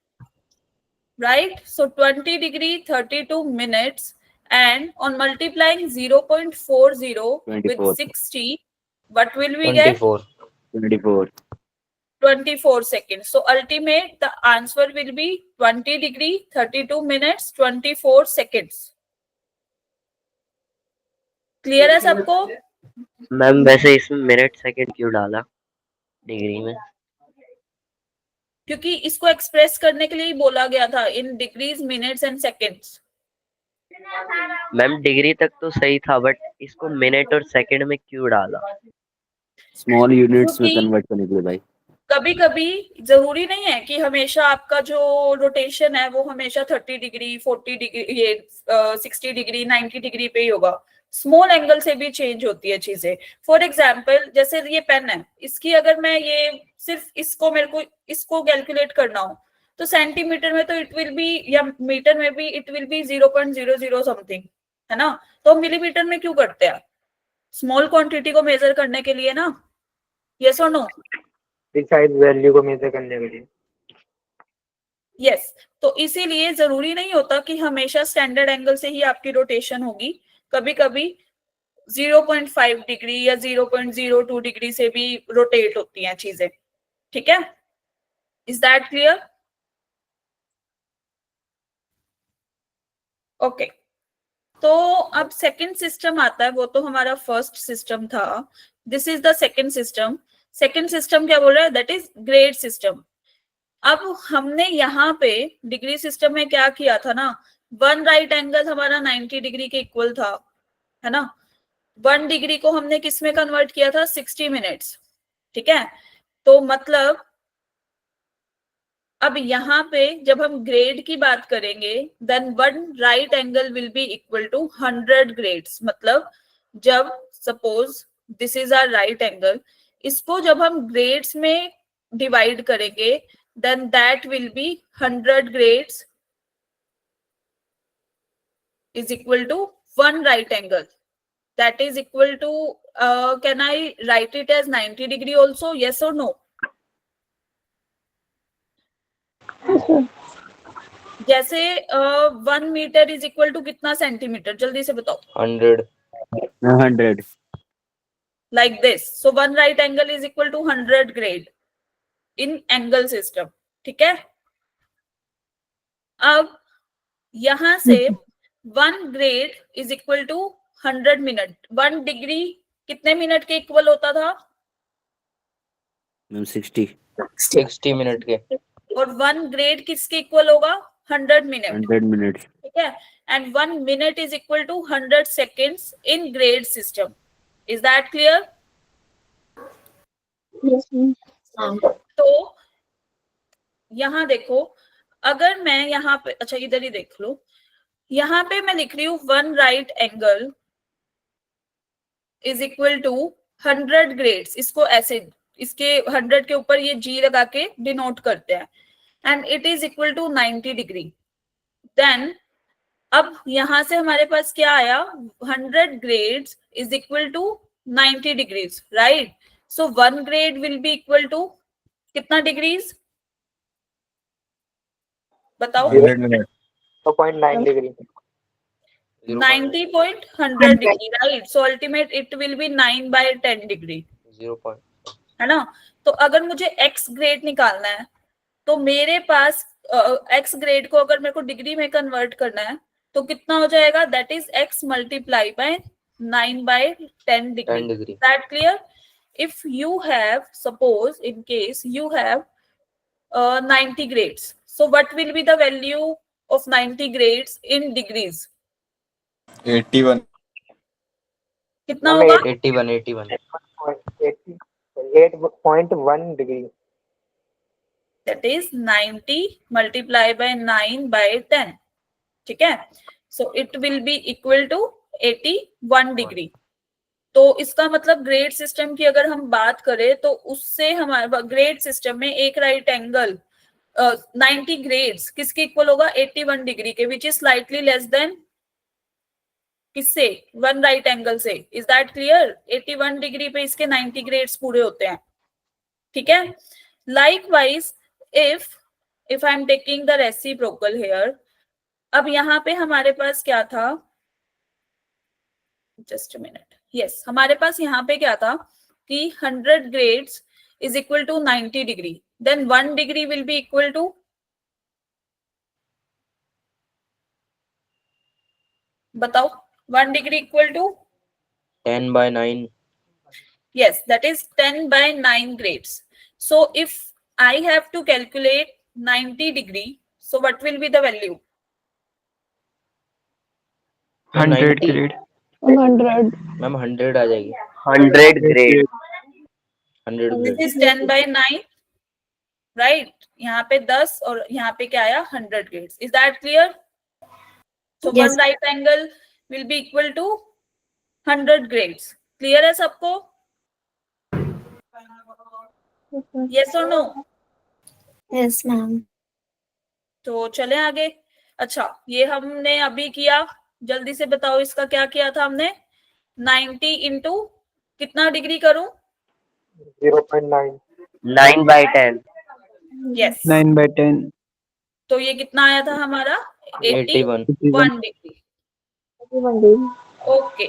right? So 20 degree 32 minutes, and on multiplying 0.40 with 24. 60, what will we get? 24 seconds. So ultimate the answer will be 20 degree 32 minutes 24 seconds. Clear है सबको? मैम वैसे इसमें मिनट सेकंड क्यों डाला डिग्री में? क्योंकि इसको एक्सप्रेस करने के लिए ही बोला गया था इन degrees minutes and seconds. Ma'am degree तक तो सही था, बट इसको मिनट और सेकंड में क्यों डाला? स्मॉल यूनिट्स में क्योंकि कन्वर्ट करने के लिए भाई। कभी कभी जरूरी नहीं है कि हमेशा आपका जो रोटेशन है वो हमेशा 30 डिग्री 40 डिग्री ये 60 डिग्री 90 डिग्री पे ही होगा। स्मॉल एंगल से भी चेंज होती है चीजें। फॉर एग्जाम्पल जैसे ये पेन है, इसकी अगर मैं ये सिर्फ इसको मेरे को इसको कैलकुलेट करना हो तो सेंटीमीटर में तो इट विल बी, या मीटर में भी इट विल बी 0.00 समथिंग, है ना। तो मिलीमीटर में क्यों करते हैं? स्मॉल क्वांटिटी को मेजर करने के लिए ना, यस और नो? प्रिसाइज वैल्यू को मेजर करने के लिए। यस तो इसीलिए जरूरी नहीं होता कि हमेशा स्टैंडर्ड एंगल से ही आपकी रोटेशन होगी। कभी कभी 0.5 डिग्री या 0.02 डिग्री से भी रोटेट होती हैं चीजें, ठीक है? Is that clear? ओके, तो अब सेकंड सिस्टम आता है, वो तो हमारा फर्स्ट सिस्टम था। This is the second system. Second system क्या बोल रहा है? That is grade system. अब हमने यहाँ पे डिग्री सिस्टम में क्या किया था ना, वन राइट एंगल हमारा 90 डिग्री के इक्वल था, है ना। 1 डिग्री को हमने किस में कन्वर्ट किया था? 60 मिनट्स, ठीक है। तो मतलब अब यहाँ पे जब हम ग्रेड की बात करेंगे, then 1 right angle will be equal to 100 grades. मतलब जब suppose this is our right angle, इसको जब हम ग्रेड्स में डिवाइड करेंगे then that will be 100 grades is equal to 1 right angle. That is equal to can I write it as 90 degree also? Yes or no? जैसे 1 मीटर इज इक्वल टू कितना सेंटीमीटर? जल्दी से बताओ। 100 like this. So 1 right angle is equal to 100 grade in angle system, ठीक है। अब यहां से 1 grade is equal to 100 minute. 1 degree कितने मिनट के इक्वल होता था? मैम 60 मिनट के. और 1 ग्रेड किसके इक्वल होगा? 100 मिनट. 100 मिनट्स. ठीक है. And 1 minute is equal to 100 seconds in grade system. Is that clear? Yes, ma'am. तो यहाँ देखो, अगर मैं यहाँ पे, अच्छा इधर ही देख लो, यहाँ पे मैं लिख रही हूँ 1 right angle is equal to 100 grades. इसको ऐसे, इसके 100 के ऊपर ये जी लगा के डिनोट करते हैं. And it is equal to 90 degree. Then अब यहां से हमारे पास क्या आया? 100 grades is equal to 90 degrees, right? So 1 grade will be equal to कितना डिग्रीज? बताओ. 100 minute. 0.9 degree. 90.100 degree, right? So ultimate it will be 9/10 degree, 0. है ना? तो अगर मुझे एक्स ग्रेड निकालना है तो मेरे पास एक्स ग्रेड को अगर मेरे को डिग्री में कन्वर्ट करना है तो कितना हो जाएगा? That is x multiply by 9/10 degree. That clear? If you have, suppose in case you have 90 grades, so what will be the value of 90 grades in degrees? 81. कितना होगा? 81. 8.1 degree. That is 90 multiplied by 9/10. ठीक है. So it will be equal to 81 degree. तो इसका मतलब ग्रेड सिस्टम की अगर हम बात करें तो उससे हमारे ग्रेड सिस्टम में एक राइट एंगल 90 ग्रेड्स किसके इक्वल होगा? 81 डिग्री के, which is slightly less than किससे? 1 राइट एंगल से. Is that clear? 81 डिग्री पे इसके 90 ग्रेड्स पूरे होते हैं. ठीक है. Likewise if I am taking the reciprocal here, अब यहाँ पे हमारे पास क्या था? Just a minute. यस, हमारे पास यहाँ पे क्या था कि 100 grades is equal to 90 degree. Then 1 degree will be equal to, बताओ, 1 degree equal to 10/9. yes, that is 10/9 grades. So if I have to calculate 90 degree, so what will be the value? 100 100. Ma'am 100 आ जाएगी. 100 grade. 100 This grade. is 10/9, right? यहाँ पे 10 और यहाँ पे क्या आया? 100 grades. Is that clear? So Yes. 1 right angle will be equal to 100 grades. Clear है सबको? Yes or no? Yes, ma'am. तो चले आगे. अच्छा, ये हमने अभी किया. जल्दी से बताओ इसका क्या किया था हमने? 90 इंटू कितना डिग्री करूं? 0.9. 9/10. यस. 9/10. तो ये कितना आया था हमारा? 81. 81 डिग्री. ओके.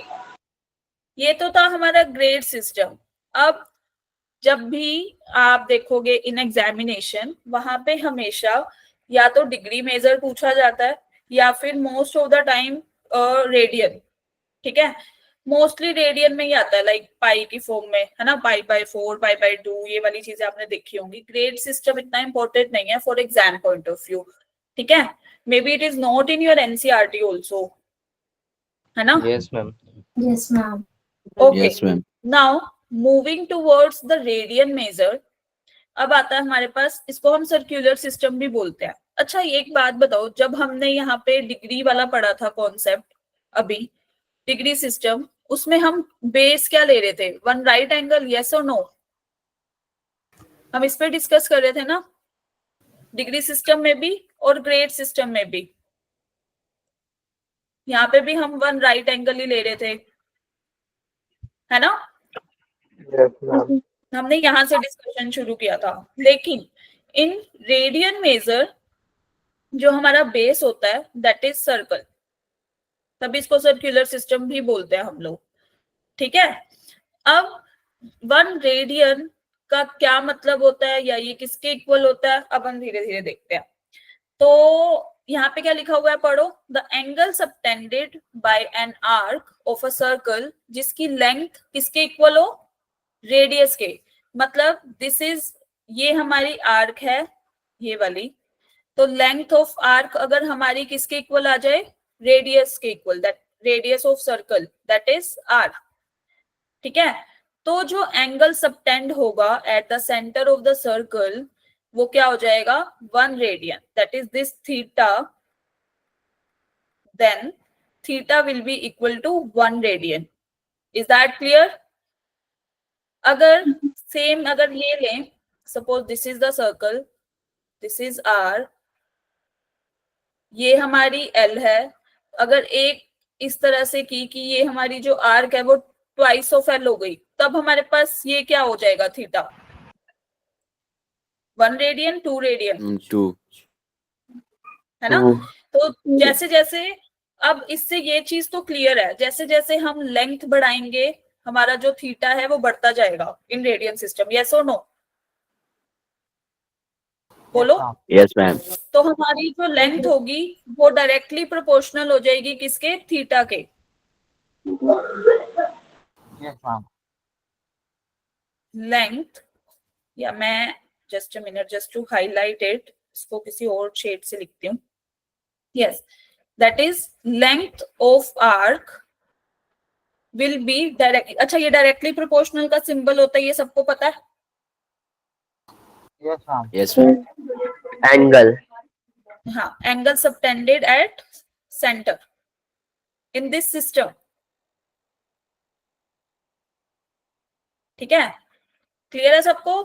ये तो था हमारा ग्रेड सिस्टम. अब जब भी आप देखोगे इन एग्जामिनेशन, वहां पे हमेशा या तो डिग्री मेजर पूछा जाता है या फिर most of the time radian. ठीक है. मोस्टली रेडियन में ही आता है, लाइक पाई की फॉर्म में, है ना? पाई/4, पाई/2, ये वाली चीजें आपने देखी होंगी. ग्रेड सिस्टम इतना इंपॉर्टेंट नहीं है for exam point of view. ठीक है. May be it is not in your NCERT also, है ना? Yes, ma'am. Yes, ma'am. Okay. Yes ma'am. Now moving towards the radian major, अब आता है हमारे पास, इसको हम सर्कुलर सिस्टम भी बोलते हैं. अच्छा, एक बात बताओ, जब हमने यहाँ पे डिग्री वाला पढ़ा था कॉन्सेप्ट, अभी डिग्री सिस्टम, उसमें हम बेस क्या ले रहे थे? 1 राइट एंगल, यस और नो? हम इस पे डिस्कस कर रहे थे ना, डिग्री सिस्टम में भी और ग्रेड सिस्टम में भी. यहाँ पे भी हम 1 राइट एंगल ही ले रहे थे, है ना? Yes, ma'am. हमने यहां से डिस्कशन शुरू किया था. लेकिन इन रेडियन मेजर जो हमारा बेस होता है दैट इज सर्कल, तभी इसको सर्कुलर सिस्टम भी बोलते हैं हम लोग. ठीक है. अब 1 रेडियन का क्या मतलब होता है या ये किसके इक्वल होता है, अब हम धीरे धीरे देखते हैं. तो यहाँ पे क्या लिखा हुआ है पढ़ो, the angle subtended bye an arc of a circle जिसकी लेंथ किसके इक्वल हो, रेडियस के, मतलब दिस इज, ये हमारी आर्क है ये वाली, तो लेंथ ऑफ आर्क अगर हमारी किसके इक्वल आ जाए, रेडियस के equal, that radius of circle that is R, ठीक है। तो जो एंगल सबटेंड होगा at the centre of the circle वो क्या हो जाएगा, 1 radian, that is this theta, then theta will be equal to 1 radian. Is that clear? अगर सेम अगर ये लें, suppose this is the circle, this is R, ये हमारी एल है, अगर एक इस तरह से की कि ये हमारी जो आर्क है वो ट्वाइस ऑफ एल हो गई, तब हमारे पास ये क्या हो जाएगा थीटा, 1 रेडियन 2 रेडियन, 2 है ना। तो जैसे जैसे अब इससे ये चीज तो क्लियर है, जैसे जैसे हम लेंथ बढ़ाएंगे हमारा जो थीटा है वो बढ़ता जाएगा इन रेडियन सिस्टम, यस और नो, बोलो। Yes ma'am. तो हमारी जो लेंथ होगी वो डायरेक्टली प्रोपोर्शनल हो जाएगी किसके, थीटा के। Yes ma'am. लेंथ, या मैं just a minute just to highlight it, इसको किसी और शेड से लिखती हूँ, yes, that is length of arc will be directly, अच्छा ये डायरेक्टली प्रोपोर्शनल का सिंबल होता है, ये सबको पता है? Yes ma'am. Yes ma'am. Angle, हाँ, angle subtended at centre in this system, ठीक है, क्लियर है सबको?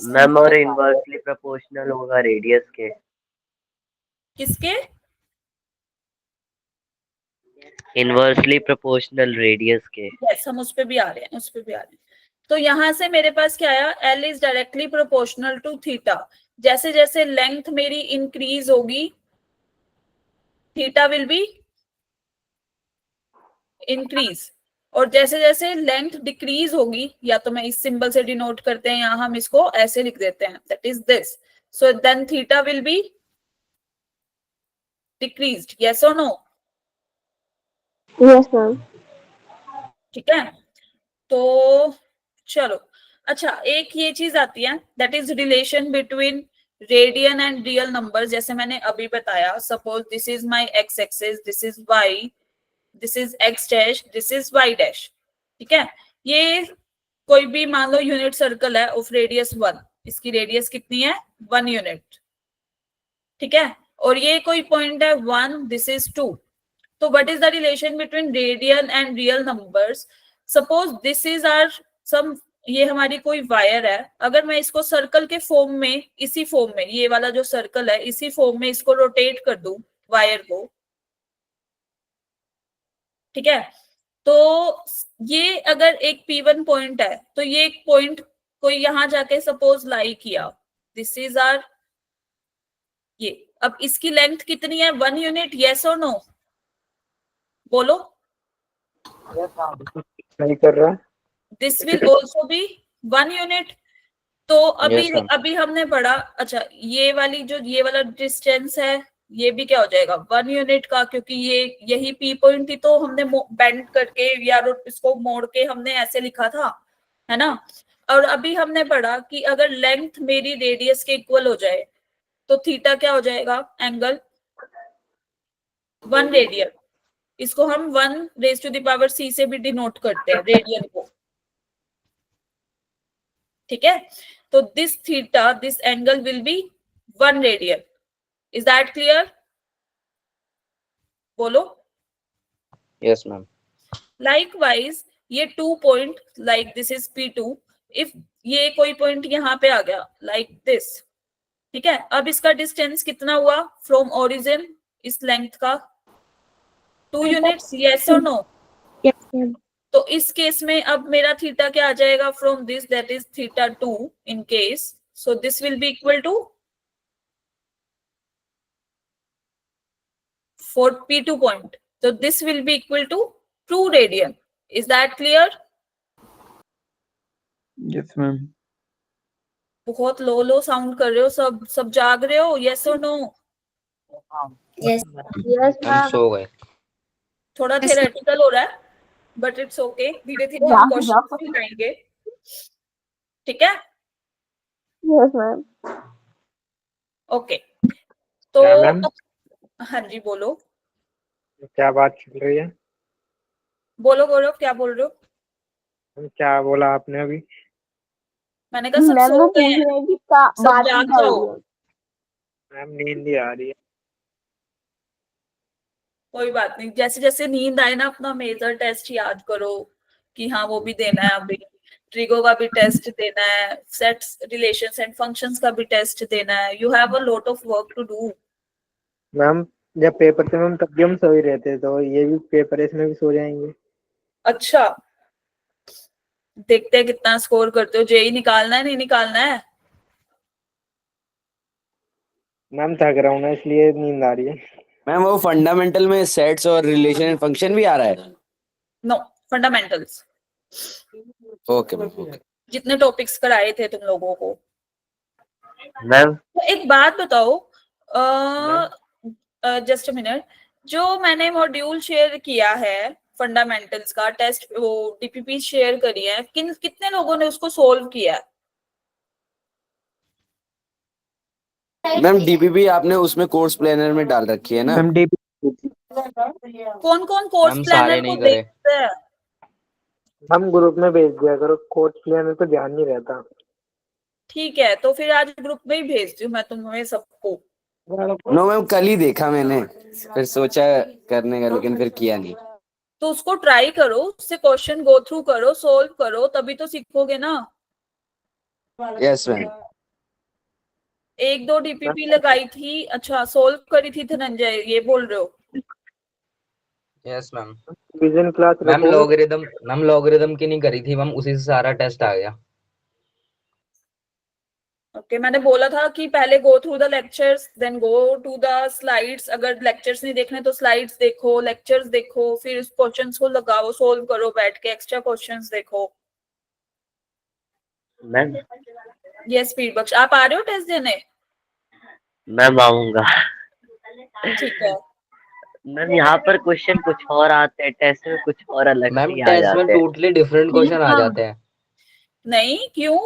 मैम और इनवर्सली प्रोपोर्शनल होगा रेडियस के, किसके? इनवर्सली प्रोपोर्शनल रेडियस के। यस, हम उस पे भी आ रहे हैं, उस पे भी आ रहे हैं। तो यहां से मेरे पास क्या आया, L is directly proportional to theta, जैसे जैसे लेंथ मेरी इंक्रीज होगी थीटा विल बी इंक्रीज, और जैसे जैसे लेंथ डिक्रीज होगी, या तो मैं इस सिंबल से डिनोट करते हैं, या हम इसको ऐसे लिख देते हैं, that is this, so then theta will be decreased, yes और नो? Yes, ma'am. ठीक है, तो चलो, अच्छा एक ये चीज आती है, that is relation between radian and real number, जैसे मैंने अभी बताया, suppose this is my X axis, this is Y, this is X dash, this is Y dash, ठीक है। ये कोई भी मान लो यूनिट सर्कल है ऑफ रेडियस 1, इसकी रेडियस कितनी है, 1 यूनिट, ठीक है, और ये कोई पॉइंट है 1, दिस इज 2, तो what is the relation between radian and real numbers, suppose this is R some, ये हमारी कोई वायर है, अगर मैं इसको सर्कल के फॉर्म में, इसी फॉर्म में, ये वाला जो सर्कल है इसी फॉर्म में इसको रोटेट कर दूं वायर को, ठीक है, तो ये अगर एक P1 पॉइंट है, तो ये एक पॉइंट कोई यहां जाके सपोज लाई किया, दिस इज आर, ये अब इसकी लेंथ कितनी है, 1 यूनिट, यस और नो, बोलो। Yes ma'am. नहीं कर रहा। This will also be 1 unit, तो अभी Yes, ma'am. अभी हमने पढ़ा, अच्छा ये वाली जो ये वाला डिस्टेंस है ये भी क्या हो जाएगा, 1 यूनिट का, क्योंकि ये यही P पॉइंट थी, तो हमने बेंड करके या इसको मोड़ के हमने ऐसे लिखा था, है ना। और अभी हमने पढ़ा कि अगर लेंथ मेरी रेडियस के इक्वल हो जाए तो थीटा क्या हो जाएगा, एंगल 1 रेडियन, इसको हम 1 raise to the power c से भी डिनोट करते हैं रेडियन को, ठीक है। तो this theta, this angle will B 1 radian, is that clear, बोलो। Yes, ma'am. लाइकवाइज ये 2 point, like this is P2, if ये कोई पॉइंट यहाँ पे आ गया लाइक दिस, ठीक है, अब इसका डिस्टेंस कितना हुआ फ्रॉम ओरिजिन, इस लेंथ का 2 यूनिट्स, यस और नो? Yes, ma'am. तो इस केस में अब मेरा थीटा क्या आ जाएगा, from this that is theta 2 in case, so this will be equal to for P2 point, so this will be equal to 2 radian, is that clear? Yes, ma'am. बहुत लो लो साउंड कर रहे हो, सब जाग रहे हो, यस और नो? Yes. Yes, मैम सो गए। थोड़ा थियोरेटिकल हो रहा है बट इट्स ओके, धीरे धीरे हम क्वेश्चन भी लाएंगे, ठीक है? Yes, ma'am. ओके, तो मैम हाँ जी बोलो क्या बात चल रही है? बोलो बोलो, क्या बोल रहे हो? क्या बोला आपने अभी? मैंने कहा सब मैम सो वो गए पूछ हैं, रहे हैं कि सब बात जाग क्या जाओ। हो रही है। मैम नींद ही आ रही है। कोई बात नहीं, जैसे जैसे नींद आए ना अपना मेजर टेस्ट याद करो कि हाँ वो भी देना है, अभी ट्रिगो का भी टेस्ट देना है, सेट्स रिलेशंस एंड फंक्शंस का भी टेस्ट देना है, you have a lot of work to do. Ma'am जब पेपर थे मैम तब भी हम सो ही रहते, तो ये भी पेपर है, इसमें भी सो जाएंगे? अच्छा, देखते हैं कितना स्कोर करते हो, जेई निकालना है नहीं निकालना है? मैम थक रहा हूँ ना इसलिए नींद आ रही है। मैम वो फंडामेंटल में सेट्स और रिलेशन फंक्शन भी आ रहा है? No, fundamentals okay ma'am, okay. जितने टॉपिक्स कराए थे तुम लोगों को। मैम तो एक बात बताओ, जस्ट अ मिनट, जो मैंने मॉड्यूल शेयर किया है फंडामेंटल्स का टेस्ट, वो डीपीपी शेयर करी है, कितने लोगों ने उसको सोल्व किया है? मैम डीपीपी आपने उसमें कोर्स प्लानर में डाल रखी है ना? मैम डी कौन कौन कोर्स मैम प्लानर सारे को नहीं करे। देखते हैं? हम ग्रुप में भेज दिया करो, कोर्स प्लानर तो ध्यान नहीं रहता। ठीक है, तो फिर आज ग्रुप में ही भेजती हूँ मैं तुम्हें सबको। नो मैम, कल ही देखा मैंने, फिर सोचा करने का लेकिन फिर किया नहीं। तो उसको ट्राई करो, उससे क्वेश्चन गो थ्रू करो, सोल्व करो, तभी तो सीखोगे ना। Yes ma'am. एक दो डीपीपी लगाई थी, अच्छा सोल्व करी थी धनंजय, ये बोल रहे हो? Yes ma'am. Vision class ma'am रखोगे? लॉगरिदम की नहीं करी थी मैम, उसी से सारा टेस्ट आ गया। ओके, मैंने बोला था कि पहले go through the lectures then go to the slides, अगर लेक्चर्स नहीं देखने तो स्लाइड्स देखो, लेक्चर्स देखो, फिर उस क्वेश्चंस को लगाओ, सोल्व करो बैठ के, एक्स्ट्रा क्वेश्चंस देखो। मैम ये स्पीड बख्श, आप आ रहे हो टेस्ट देने? मैम आऊंगा। ठीक है। मैम यहाँ पर क्वेश्चन कुछ और आते हैं, टेस्ट में कुछ और अलग मैम से आ टेस्ट में जाते हैं। टोटली डिफरेंट क्वेश्चन आ जाते हैं। नहीं क्यों,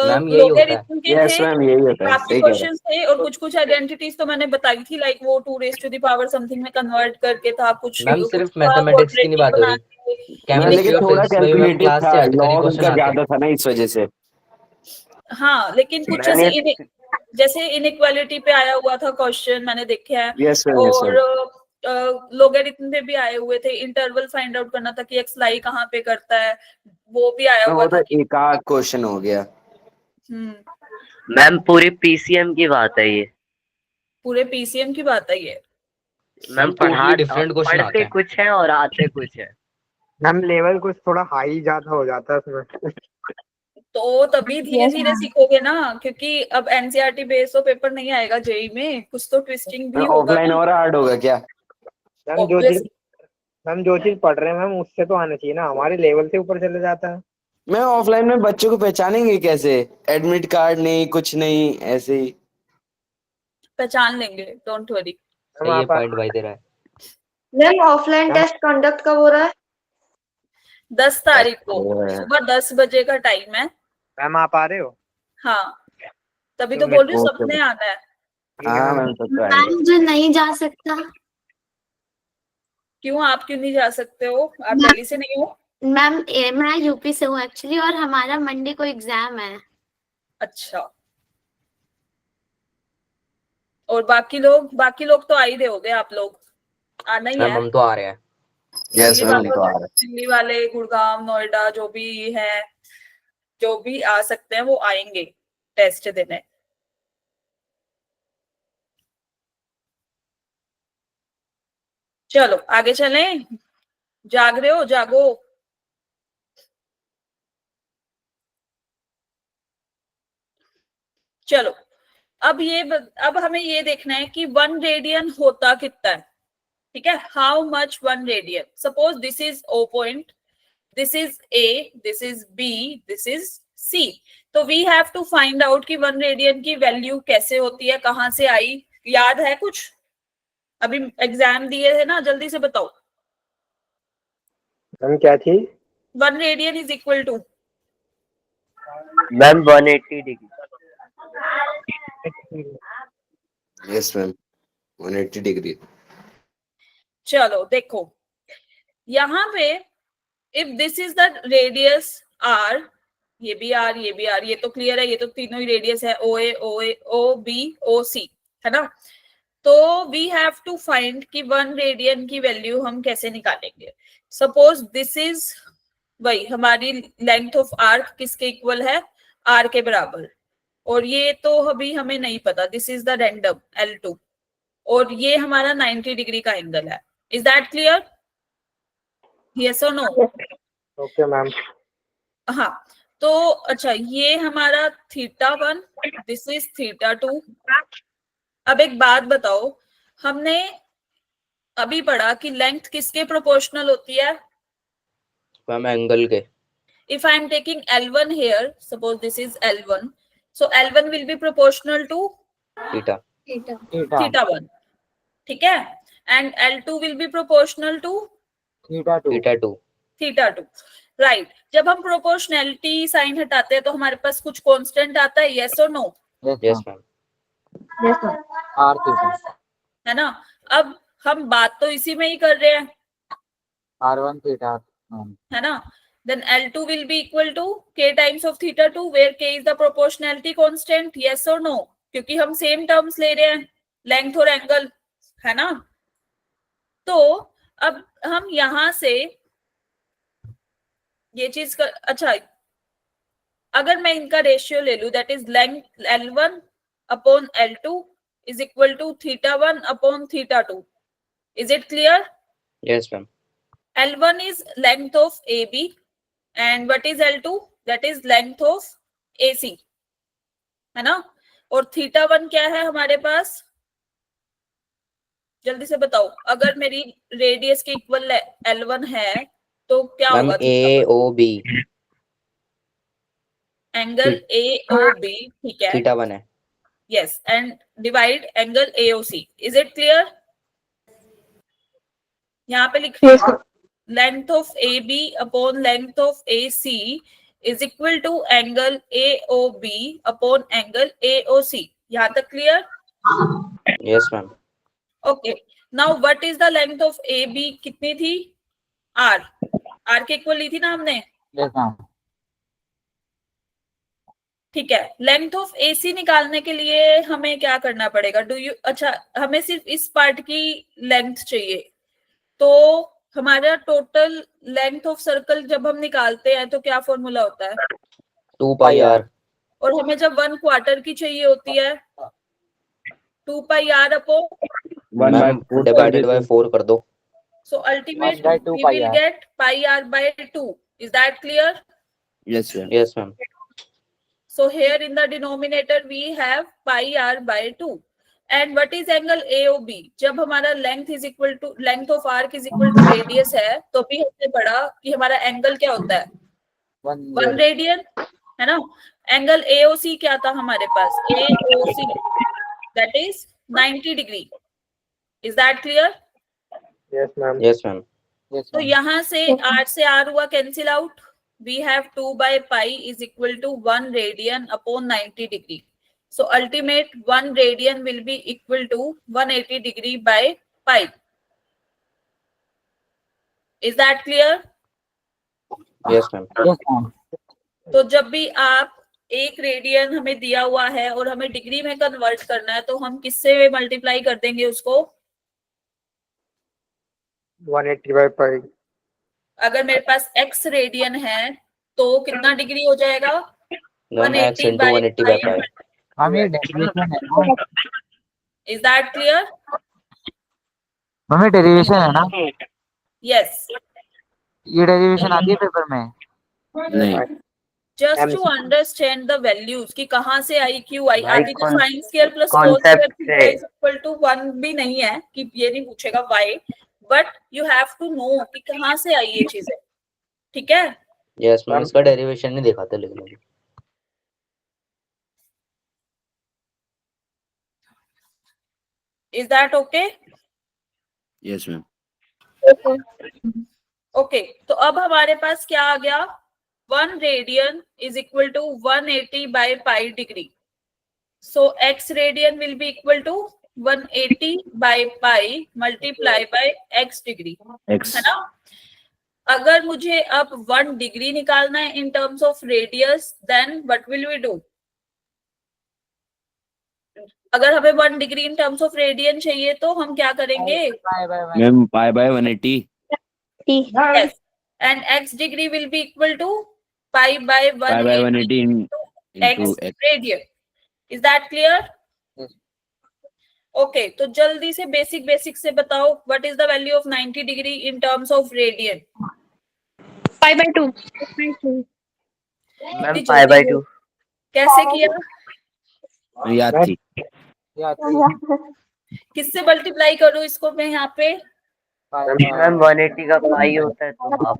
मैम यही होता है। लोगरिथम के यस थे, मैम, यही होता है, काफी सही कह रहे क्वेश्चंस थे, और कुछ कुछ आइडेंटिटीज तो मैंने बताई थी, लाइक वो 2 raise to the power something में कन्वर्ट करके था, कुछ मैम कुछ सिर्फ था मैथमेटिक्स की नहीं quadratic बात हो बना रही, के। हो। मैम लेकिन केमिस्ट्री और थोड़ा फिजिक्स में भी मैम कैलकुलेटिव क्लास था, से हटकर ही लॉग क्वेश्चन का आते हैं। ज्यादा था ना, इस वजह से। हाँ, लेकिन कुछ ऐसे जैसे इनइक्वालिटी पे आया हुआ था क्वेश्चन मैंने देखे हैं, यस मैम, यस मैम। और लोगरिथम पे भी आए हुए थे, इंटरवल फाइंड आउट करना था कि एक्स लाई कहाँ पे करता है, वो भी आया हुआ वो था तो कि एक आध क्वेश्चन हो गया। मैम पूरी पीसीएम की बात है ये। पूरे पीसीएम की बात है ये। मैम टोटली डिफरेंट क्वेश्चन आते पढ़ते हैं। कुछ है और आते कुछ है। मैम लेवल कुछ थोड़ा हाई ज्यादा हो जाता है उसमें। तो तभी धीरे धीरे सीखोगे ना, क्योंकि अब एनसीईआरटी बेस्ड तो पेपर नहीं आएगा जेई में, कुछ तो ट्विस्टिंग भी होगा ऑफलाइन ना। और हार्ड होगा क्या? मैम जो चीज पढ़ रहे हैं मैम उससे तो आना चाहिए ना, हमारे लेवल से ऊपर चले जाता है। मैं ऑफलाइन में बच्चों को पहचानेंगे कैसे? एडमिट कार्ड नहीं, कुछ नहीं, ऐसे ही। पहचान लेंगे, डोंट वरी। मैम सही है, आप पॉइंट भाई दे रहा है। मैम ऑफलाइन टेस्ट कंडक्ट कब हो रहा है? 10 तारीख को सुबह 10 बजे का टाइम है। मैम आप आ रहे हो? हाँ, तभी तो तो मैं- बोल रही हूँ सबने आना है। हाँ मैम, सब तो मैम आएंगे। मुझे नहीं जा सकता। क्यों, आप क्यों नहीं जा सकते हो? आप दिल्ली से नहीं हो? मैम मैं यूपी से हूँ एक्चुअली, और हमारा मंडे को एग्जाम है। अच्छा, और बाकी लोग तो आ ही रहे होगे, आप लोग आना ही मैम है। हम तो आ रहे हैं। यस दिल्ली मैम, हम वाले तो आ रहे हैं। दिल्ली वाले, गुड़गांव, नोएडा, जो भी है, जो भी आ सकते हैं वो आएंगे टेस्ट देने। चलो आगे चलें, जाग रहे हो? जागो। चलो, अब हमें ये देखना है कि 1 रेडियन होता कितना है, ठीक है? How much 1 radian? Suppose this is O point, this is A, this is B, this is C। तो we have to find out कि 1 रेडियन की वैल्यू कैसे होती है, कहां से आई, याद है कुछ? अभी एग्जाम दिए थे ना, जल्दी से बताओ। मैम क्या थी? 1 radian is equal to ma'am 180 degree. Yes ma'am 180 degree. चलो देखो, यहाँ पे if this is the radius r, ये भी r, ये भी r, ये तो क्लियर है, ये तो तीनों ही रेडियस है, ओ बी ओ सी, है ना। तो वी हैव टू फाइंड कि 1 रेडियन की वैल्यू हम कैसे निकालेंगे। सपोज दिस इज वही हमारी लेंथ ऑफ आर्क किसके इक्वल है, r के बराबर, और ये तो अभी हमें नहीं पता, this is the random L2, और ये हमारा 90 डिग्री का एंगल है। Is that clear? यस और नो? Okay ma'am. हाँ, तो अच्छा, ये हमारा θ1, दिस इज θ2। अब एक बात बताओ, हमने अभी पढ़ा कि लेंथ किसके प्रोपोर्शनल होती है? मैम एंगल के। If I am taking L1 here, suppose this is L1, so L1 will be proportional to theta. θ1, ठीक है, and L2 will be proportional to θ2। θ2, right. जब हम प्रोपोर्शनैलिटी साइन हटाते हैं तो हमारे पास कुछ कांस्टेंट आता है, यस और no? Yes ma'am. r theta है ना। अब हम बात तो इसी में ही कर रहे हैं, r1 थीटा है ना। then L2 will be equal to k times of θ2 where k is the proportionality constant, yes or no? क्योंकि हम सेम टर्म्स ले रहे हैं, लेंथ और एंगल, है ना। तो अब हम यहां से ये चीज कर, अच्छा अगर मैं इनका रेशियो ले लू, that is length L1 upon L2 is equal to θ1 upon θ2. Is it clear? Yes ma'am. L1 is length of AB and what is L2? That is length of AC, है ना। और θ1 क्या है हमारे पास, जल्दी से बताओ। अगर मेरी रेडियस के इक्वल L1 है तो क्या मैम होगा? AOB एंगल AOB, ठीक है, θ1 है। Yes, and divide angle AOC। Is it clear? यहाँ पे लिख length of AB upon length of AC is equal to angle AOB upon angle AOC। यहाँ तक clear? Yes ma'am. Okay, now what is the length of AB? कितनी थी? R के इक्वल ली थी ना हमने, ठीक है। लेंथ ऑफ AC निकालने के लिए हमें क्या करना पड़ेगा? अच्छा, हमें सिर्फ इस पार्ट की लेंथ चाहिए, तो हमारा टोटल लेंथ ऑफ सर्कल जब हम निकालते हैं तो क्या फॉर्मूला होता है? 2 पाई r। और हमें जब 1/4 की चाहिए होती है 2 पाई r upon ma'am divided by 4 कर दो। so ultimate 1/2 we pi will r. get pi r by 2. Is that clear? Yes ma'am. Yes ma'am. So here in the denominator we have pi r by 2. And what is angle AOB? जब हमारा length is equal to length of arc is equal to radius है, तो भी हमने पढ़ा कि हमारा एंगल क्या होता है? 1 रेडियन, है ना। एंगल AOC क्या था हमारे पास? AOC that is 90 degree. Is that clear? Yes ma'am. Yes ma'am. तो यहाँ से R हुआ cancel out. We have 2 by pi is equal to 1 radian upon 90 degree. So ultimate 1 radian will be equal to 180 degree by pi. Is that clear? Yes ma'am. तो जब भी आप 1 रेडियन हमें दिया हुआ है और हमें डिग्री में कन्वर्ट करना है, तो हम किससे मल्टीप्लाई कर देंगे उसको? 180 by pi। अगर मेरे पास x रेडियन है तो कितना डिग्री हो जाएगा? Ma'am x into 180 by pi। हम ये डेरिवेशन है ना, Is that clear? हमें डेरिवेशन है ना, Yes. ये डेरिवेशन आती है पेपर में। नहीं। Just to understand the values कि कहाँ से आई, क्यों आई। Why अभी तो sine square plus cos concept square से। इज इक्वल टू 1 भी नहीं है, कि ये नहीं पूछेगा why, but you have to know कि कहाँ से आई ये चीजें, ठीक है। Yes ma'am. इसका डेरिवेशन नहीं दिखाते लिखने में। Is that okay? Yes ma'am. Okay, तो अब हमारे पास क्या आ गया, 1 radian is equal to 180 by pi degree. So x radian will be equal to 180 by pi multiply by x degree, x है ना. अगर मुझे अब 1 डिग्री निकालना है in terms of radius, then what will we do. अगर हमें 1 degree in terms of radian चाहिए तो हम क्या करेंगे. Pi by one. Ma'am pi by 180. Yes. And x degree will be equal to pi by pi by 180 180 x into x. radian. Is that clear? Yes. Okay, तो जल्दी से बेसिक से बताओ, what is the value of 90 degree in terms of radian? Pi by 2. Ma'am pi by 2. कैसे किया, याद थी. याद है। किससे मल्टीप्लाई करूं इसको मैं यहाँ पे. मैम 180 का पाई होता है तो half.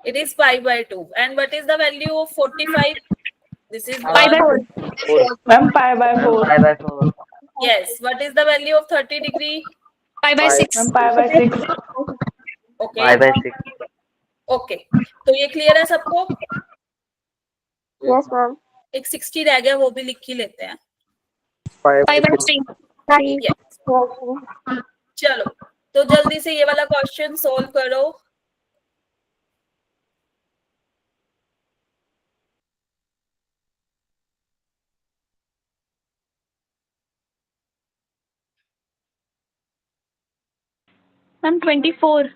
It is pi by 2. And what is the value of 45? This is Pi by 4. Ma'am, pi by 4. Pi by 4. Yes. What is the value of 30 degree? Pi by 6. Ma'am, pi by 6. Okay. Pi by 6. Okay, तो ये क्लियर है सबको. Yes, ma'am. एक 60 रह गया, वो भी लिख ही लेते हैं. Pi by 3. Yes. चलो, तो जल्दी से ये वाला क्वेश्चन सोल्व करो. Ma'am, 24.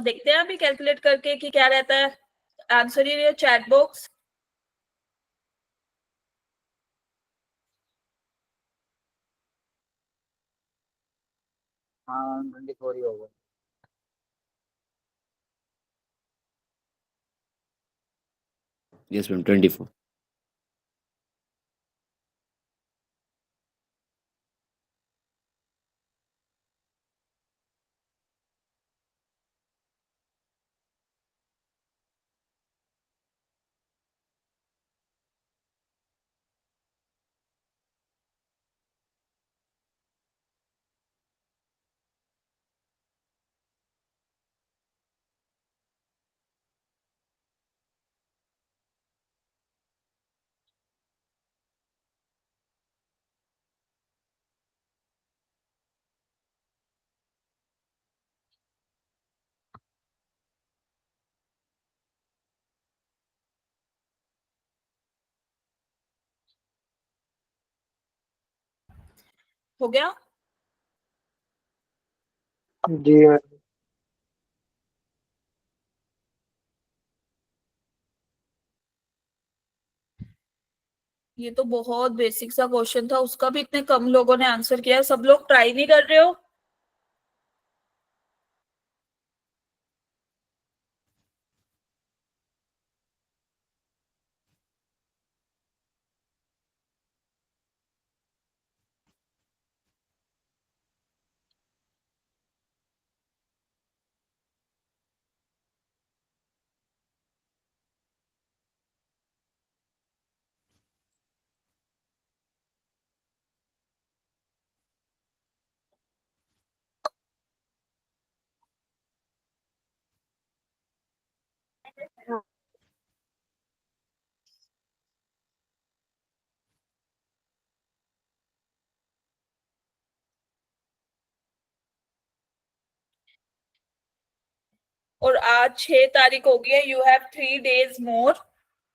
देखते हैं अभी कैलकुलेट करके कि क्या रहता है. Answer in your chat box. हाँ 24 ही होगा. Yes ma'am 24. हो गया. जी मैम. ये तो बहुत बेसिक सा क्वेश्चन था, उसका भी इतने कम लोगों ने आंसर किया. सब लोग ट्राई नहीं कर रहे हो. और आज 6 तारीख हो गई है. यू हैव 3 days मोर.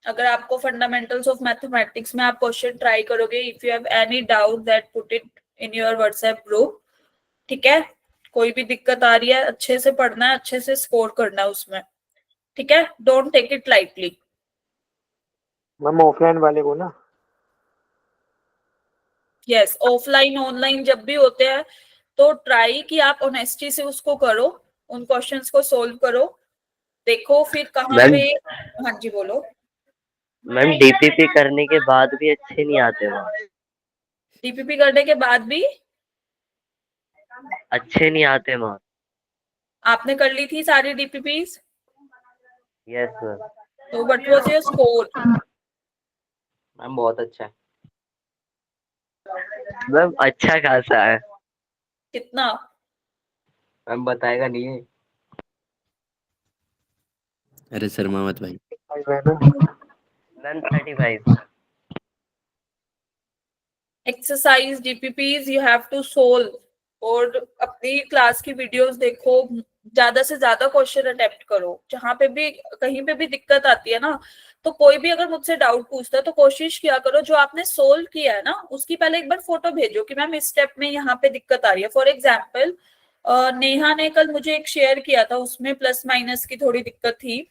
अगर आपको फंडामेंटल्स ऑफ मैथमेटिक्स में आप क्वेश्चन ट्राई करोगे, if you have any doubt that put it in your WhatsApp group. ठीक है, कोई भी दिक्कत आ रही है, अच्छे से पढ़ना है, अच्छे से स्कोर करना है उसमें. ठीक है, don't take it lightly. Ma'am offline वाले को ना. यस, ऑफलाइन ऑनलाइन जब भी होते हैं तो ट्राई कि आप ऑनेस्टी से उसको करो, उन क्वेश्चंस को सोल्व करो. देखो फिर कहाँ मैम- पे. हाँ जी बोलो. मैम डीपीपी करने के बाद भी अच्छे नहीं आते वहाँ. डीपीपी करने के बाद भी अच्छे नहीं आते वहाँ. आपने कर ली थी सारी डीपीपीज, यस मैम. तो what was your score. Ma'am बहुत अच्छा है. मैम अच्छा खासा है। कितना? मैम बताएगा नहीं है। अरे शर्मा मत भाई। Ma'am 35। Exercise DPPs you have to solve, और अपनी क्लास की वीडियोस देखो, ज्यादा से ज्यादा क्वेश्चन अटेम्प्ट करो। जहां पे भी कहीं पे भी दिक्कत आती है ना, तो कोई भी अगर मुझसे डाउट पूछता है तो कोशिश किया करो जो आपने सोल्व किया है ना उसकी पहले एक बार फोटो भेजो कि मैम इस स्टेप में यहाँ पे दिक्कत आ रही है। फॉर एग्जाम्पल नेहा ने कल मुझे एक शेयर किया था, उसमें प्लस माइनस की थोड़ी दिक्कत थी।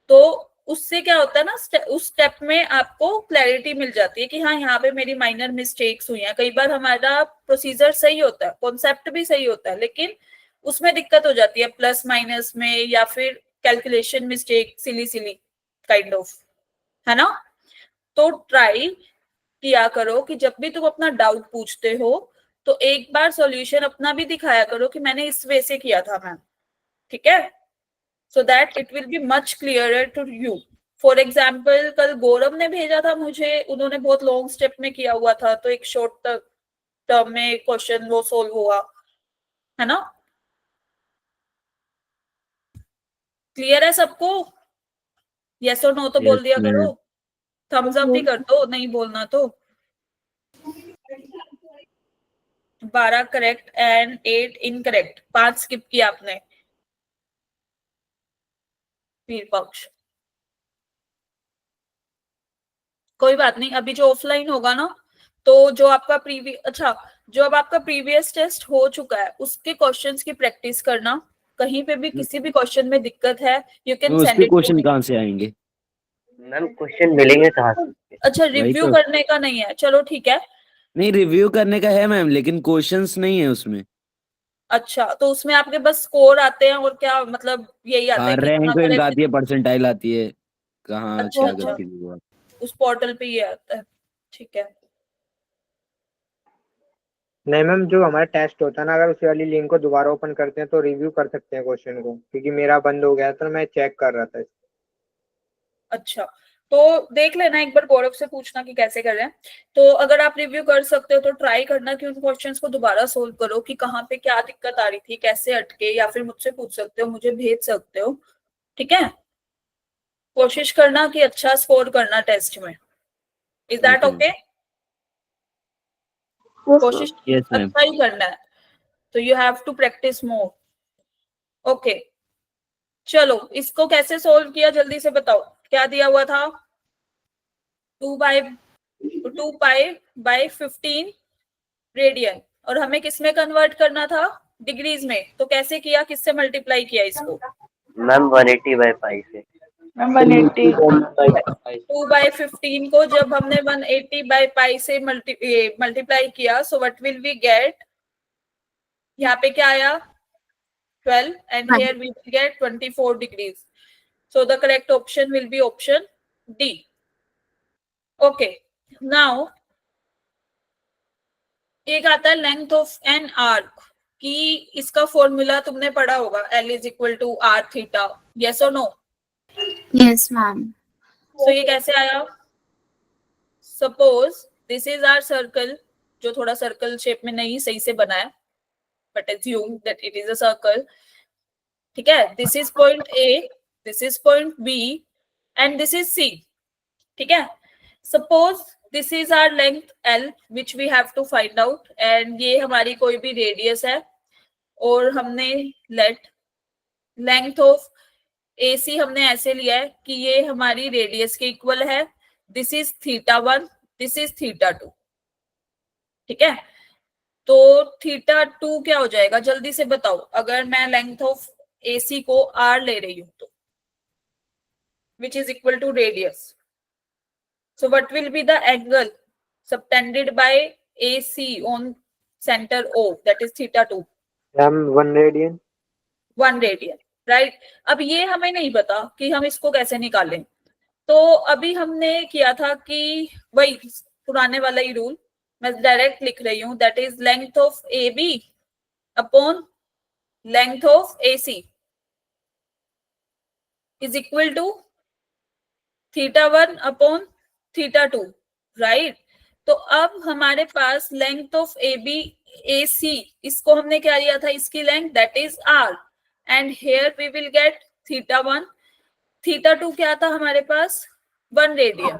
तो उससे क्या होता है ना, उस स्टेप में आपको क्लैरिटी मिल जाती है कि हाँ यहाँ पे मेरी माइनर मिस्टेक्स हुई हैं। कई बार हमारा प्रोसीजर सही होता है, कॉन्सेप्ट भी सही होता है, लेकिन उसमें दिक्कत हो जाती है प्लस माइनस में, या फिर calculation mistake, silly silly kind of, है ना। तो ट्राई किया करो कि जब भी तुम अपना डाउट पूछते हो तो एक बार सॉल्यूशन अपना भी दिखाया करो कि मैंने इस वे से किया था मैम, ठीक है, so that it will be much clearer to you. For example, कल गौरव ने भेजा था मुझे, उन्होंने बहुत लॉन्ग स्टेप में किया हुआ था, तो एक शॉर्ट टर्म में क्वेश्चन वो सोल्व हुआ, है ना। क्लियर है सबको? यस और नो तो बोल दिया करो, थम्स अप भी कर दो, नहीं बोलना तो। 12 करेक्ट एंड 8 इनकरेक्ट, 5 स्किप किया आपने। वीर पक्ष, कोई बात नहीं, अभी जो ऑफलाइन होगा ना, तो जो आपका जो अब आपका प्रीवियस टेस्ट हो चुका है उसके क्वेश्चंस की प्रैक्टिस करना। कहीं पे भी किसी भी क्वेश्चन में दिक्कत है, यू कैन तो सेंड उसके इट टू क्वेश्चन मी। कहाँ से आएंगे? मैम क्वेश्चन मिलेंगे कहाँ से? अच्छा, वही रिव्यू तो। करने का नहीं है, चलो ठीक है। नहीं, रिव्यू करने का है मैम, लेकिन क्वेश्चंस नहीं है उसमें। अच्छा, तो उसमें आपके बस स्कोर आते हैं और क्या मतलब यही आता हाँ, है कि इतना रैंक वैंक करेक्ट? आती है, परसेंटाइल आती है, कहाँ अच्छा क्या अच्छा, गलती हुआ। उस पोर्टल पे ये आता है, ठीक है। नहीं मैम, जो हमारा टेस्ट होता है ना, अगर उसी वाली लिंक को दोबारा ओपन करते हैं तो रिव्यू कर सकते हैं क्वेश्चन को, क्योंकि मेरा बंद हो गया था तो मैं चेक कर रहा था। अच्छा, तो देख लेना एक बार, गौरव से पूछना कि कैसे कर रहे हैं। तो अगर आप रिव्यू कर सकते हो तो ट्राई करना कि उन क्वेश्चंस को दोबारा सोल्व करो कि कहाँ पे क्या दिक्कत आ रही थी, कैसे अटके, या फिर मुझसे पूछ सकते हो, मुझे भेज सकते हो, ठीक है। कोशिश करना कि अच्छा स्कोर करना टेस्ट में। Is that okay. ओके? कोशिश यस मैम। अच्छा ही करना है, तो you have to practice more. Okay, चलो इसको कैसे सोल्व किया जल्दी से बताओ। क्या दिया हुआ था? 2 पाई बाई 15 रेडियन, और हमें किस में कन्वर्ट करना था? डिग्रीज में। तो कैसे किया, किससे मल्टीप्लाई किया इसको? मैम 180/5 से। मैम 180. 2/15 को जब हमने 180/पाई से मल्टीप्लाई किया, so what will we get? यहाँ पे क्या आया? 12, and here we will get 24 degrees. So the correct option will be option D. Okay, now एक आता है लेंथ ऑफ एन आर्क, कि इसका फॉर्मूला तुमने पढ़ा होगा, L is equal to r theta, yes और नो? Yes, ma'am. सो ये कैसे आया? Suppose this is our circle, जो थोड़ा सर्कल शेप में नहीं सही से बना है, but assume that it is a circle, ठीक है। This is point A, this is point B, and this is C, ठीक है। Suppose this is our length L which we have to find out, and ये हमारी कोई भी रेडियस है, और हमने लेट लेंथ ऑफ AC हमने ऐसे लिया है कि ये हमारी रेडियस के इक्वल है। दिस इज θ1, दिस इज θ2, ठीक है। तो θ2 क्या हो जाएगा जल्दी से बताओ, अगर मैं लेंथ ऑफ AC को R ले रही हूं तो, which is equal to radius. So what will be the angle subtended by AC on center O, that is θ2? Ma'am 1 radian. 1 radian, right. अब ये हमें नहीं पता कि हम इसको कैसे निकालें, तो अभी हमने किया था कि वही पुराने वाला ही रूल मैं डायरेक्ट लिख रही हूँ, that is length of AB upon length of AC is equal to θ1 upon θ2, right. तो अब हमारे पास length of A B A C, इसको हमने क्या लिया था, इसकी length that is R, and here we will get θ1, θ2 क्या था हमारे पास 1 रेडियन,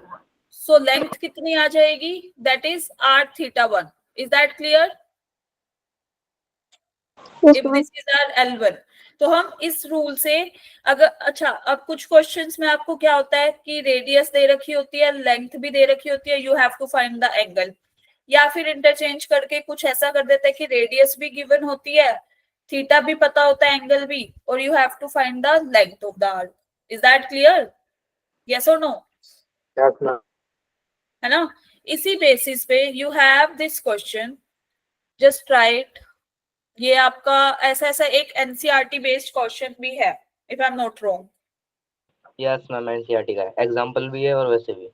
सो लेंथ कितनी आ जाएगी, that is r θ1. Is that clear? Yes, if ma'am. This is R L1, तो हम इस रूल से अगर, अच्छा अब कुछ क्वेश्चंस में आपको क्या होता है कि रेडियस दे रखी होती है, लेंथ भी दे रखी होती है, you have to find the angle, या फिर इंटरचेंज करके कुछ ऐसा कर देते हैं कि रेडियस भी गिवन होती है, थीटा भी पता होता है, एंगल भी, और you have to find the length of the arc. Is that clear? Yes और नो? Yes, ma'am. है ना? इसी बेसिस पे you have this question, just try it. ये आपका ऐसा ऐसा एक एनसीईआरटी बेस्ड क्वेश्चन भी है, if I am not wrong. Yes ma'am, NCERT का एग्जांपल भी है और वैसे भी.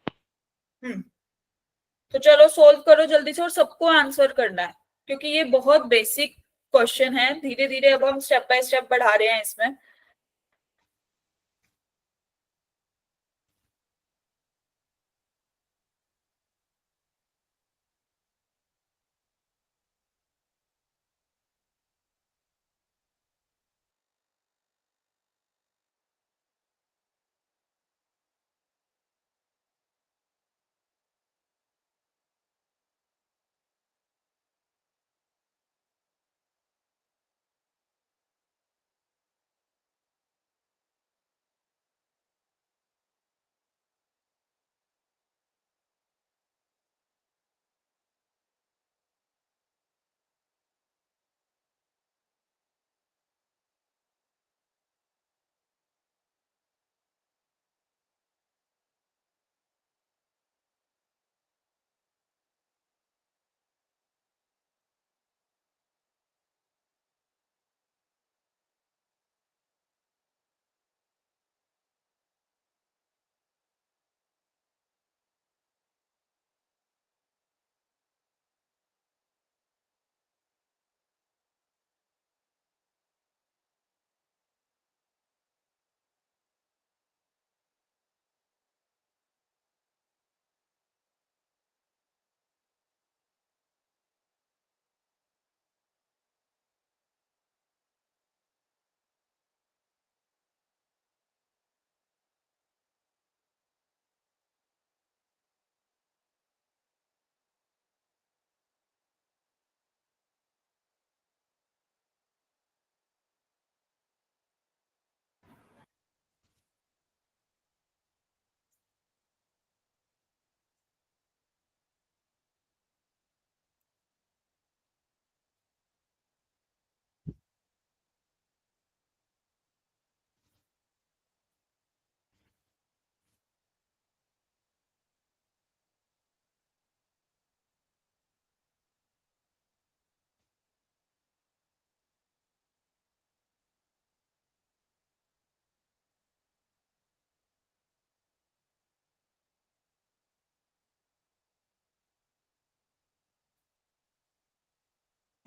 तो चलो सोल्व करो जल्दी से, और सबको आंसर करना है क्योंकि ये बहुत बेसिक क्वेश्चन है. धीरे धीरे अब हम स्टेप बाय स्टेप बढ़ा रहे हैं इसमें.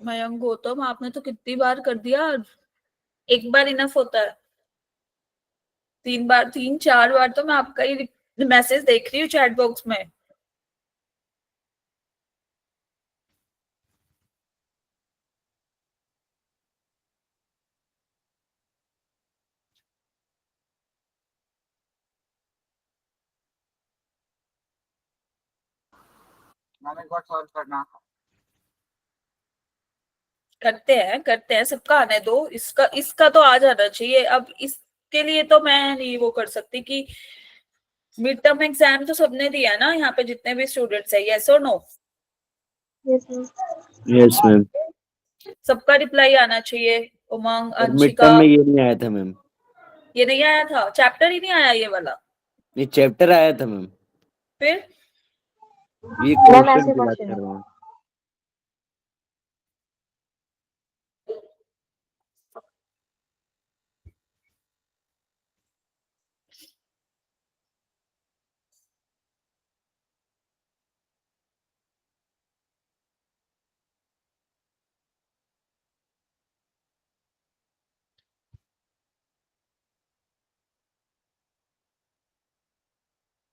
मयंक गौतम, आपने तो कितनी बार कर दिया, एक बार इनफ होता है. 3 बार, 3-4 बार तो मैं आपका ही मैसेज देख रही हूँ चैट बॉक्स में. मैम एक बार सॉल्व करना. करते हैं, सबका आने दो. इसका इसका तो आ जाना चाहिए. अब इसके लिए तो मैं नहीं वो कर सकती कि मिड टर्म एग्जाम तो सबने दिया ना यहाँ पे जितने भी स्टूडेंट्स है. यस और no? Yes, ma'am. Yes ma'am. सबका रिप्लाई आना चाहिए. उमंग, और मिड अंशिका, टर्म में ये नहीं आया था मैम. ये नहीं आया था, चैप्टर ही नहीं आया ये वाला. ये चैप्टर आया था मैम. फिर ये मैम क्वेश्चन ऐसे की बात क्वेश्चन कर है. रहा हूँ.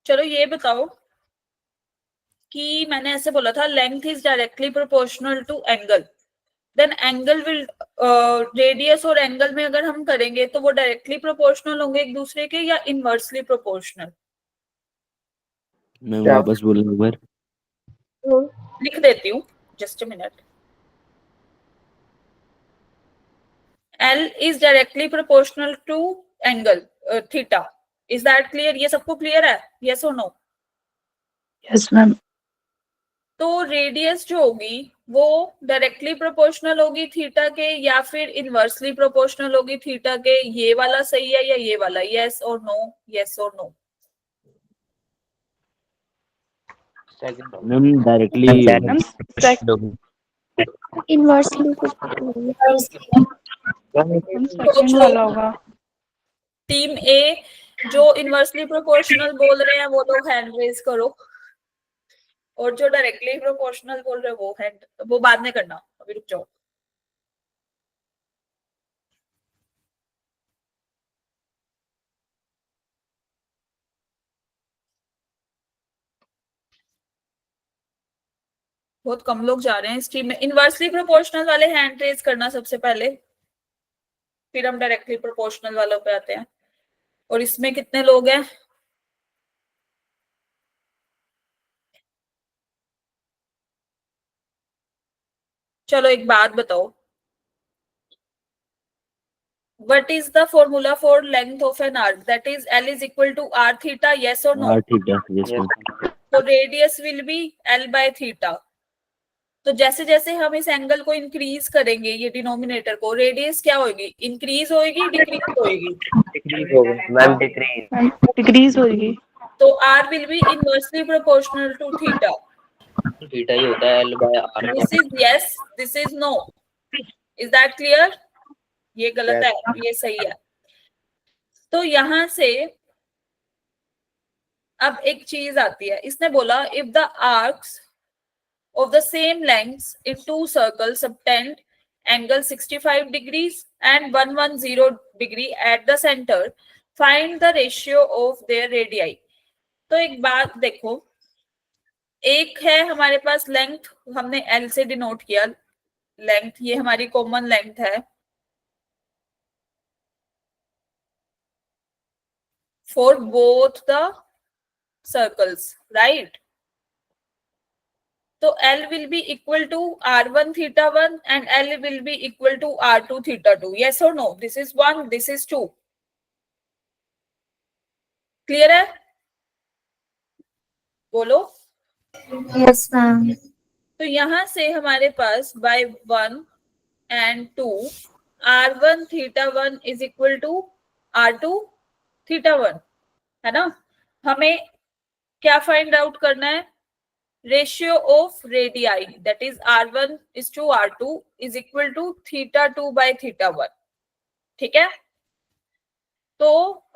चलो ये बताओ, कि मैंने ऐसे बोला था length is directly proportional to angle, then angle will radius और एंगल में अगर हम करेंगे तो वो डायरेक्टली प्रोपोर्शनल होंगे एक दूसरे के या इनवर्सली प्रोपोर्शनल? मैं वापस बोलूँ एक बार? लिख देती हूँ, just a minute. L is directly proportional to angle theta. Is that clear? ये सबको क्लियर है? Yes or no? Yes, ma'am. तो रेडियस जो होगी वो डायरेक्टली प्रोपोर्शनल होगी थीटा के या फिर इनवर्सली प्रोपोर्शनल होगी थीटा के? ये वाला सही है या ये वाला? यस और नो, यस और no? Ma'am directly Inversely. Team A जो इनवर्सली प्रोपोर्शनल बोल रहे हैं वो लोग हैंड रेज करो, और जो डायरेक्टली प्रोपोर्शनल बोल रहे हैं वो बाद में करना, अभी रुक जाओ। बहुत कम लोग जा रहे हैं इस टीम में। इनवर्सली प्रोपोर्शनल वाले हैंड रेज करना सबसे पहले, फिर हम डायरेक्टली प्रोपोर्शनल वालों पे आते हैं। और इसमें कितने लोग हैं? चलो एक बात बताओ, what is the formula for length of an arc? That is L is equal to R theta, yes or no? R theta, yes ma'am. तो radius will be L by theta. तो जैसे जैसे हम इस एंगल को इंक्रीज करेंगे, ये डिनोमिनेटर को, रेडियस क्या होगी? इंक्रीज होगी, डिक्रीज होगी? डिक्रीज होगी मैम, डिक्रीज Degrees होगी. तो R will be inversely proportional to theta. Theta ही होता है L by R। This is yes, this is no. Is that clear? ये गलत है, ये सही है। तो यहां से अब एक चीज आती है, इसने बोला if the arcs of the same lengths in two circles subtend angle 65 degrees and 110 degree at the center, find the ratio of their radii. तो एक बात देखो, एक है हमारे पास लेंथ, हमने L से डिनोट किया लेंथ, ये हमारी कॉमन लेंथ है for both the circles, right? तो L will be equal to R1 theta 1 and L will be equal to R2 theta 2. Yes or no? This is 1, this is 2. Clear है? बोलो। Yes, ma'am. तो यहां से हमारे पास by 1 and 2 R1 theta 1 is equal to R2 theta 1, है ना? हमें क्या फाइंड आउट करना है? Ratio of radii, that is R1 is to R2 is equal to theta 2 by theta 1. ठीक है? तो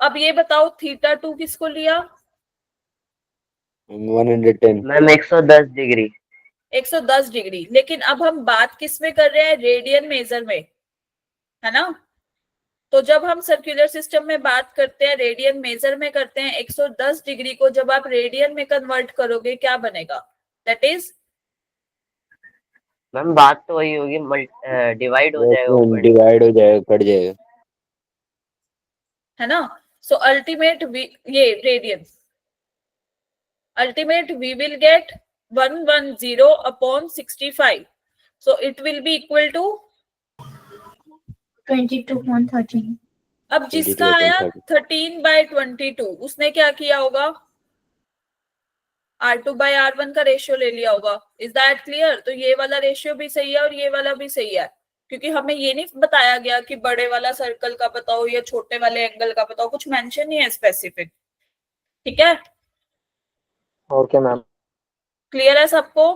अब ये बताओ थीटा 2 किसको लिया? 110 मैम 110 डिग्री। 110 डिग्री। लेकिन अब हम बात किस में कर रहे हैं? रेडियन मेजर में, है ना? तो जब हम सर्कुलर सिस्टम में बात करते हैं, रेडियन मेजर में करते हैं, 110 डिग्री को जब आप रेडियन में कन्वर्ट करोगे क्या बनेगा? दैट इज मैम बात तो वही होगी, डिवाइड हो जाएगा, डिवाइड हो जाएगा, कट जाएगा, है ना? सो अल्टीमेट ये radian, ultimate we will get 110 upon 65, so it will be equal to 22.13. अब जिसका आया 13 by 22, उसने क्या किया होगा? R2 by R1 का रेशियो ले लिया होगा। Is that clear? तो ये वाला रेशियो भी सही है और ये वाला भी सही है, क्योंकि हमें ये नहीं बताया गया कि बड़े वाला सर्कल का बताओ या छोटे वाले एंगल का बताओ, कुछ मेंशन नहीं है स्पेसिफिक। ठीक है? Okay ma'am. क्लियर है सबको?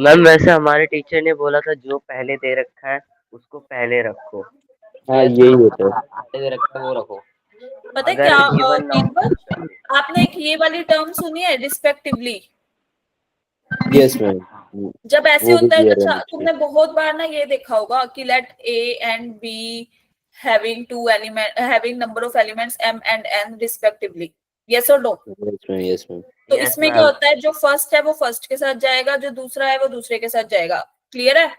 मैम वैसे हमारे टीचर ने बोला था जो पहले दे रखा है उसको पहले रखो। हाँ यही होता है, पहले दे रखा है वो रखो। पता है अगर क्या given ना हो- आपने एक ये वाली टर्म सुनी है, रिस्पेक्टिवली? Yes ma'am. जब ऐसे वो भी होता है clear तो है मुझे। तुमने बहुत बार ना ये देखा होगा कि late A and B having two element having number of elements M and N respectively, yes और no? Yes ma'am, yes ma'am. तो Yes, इसमें क्या ma'am. होता है, जो फर्स्ट है वो फर्स्ट के साथ जाएगा, जो दूसरा है वो दूसरे के साथ जाएगा। क्लियर है?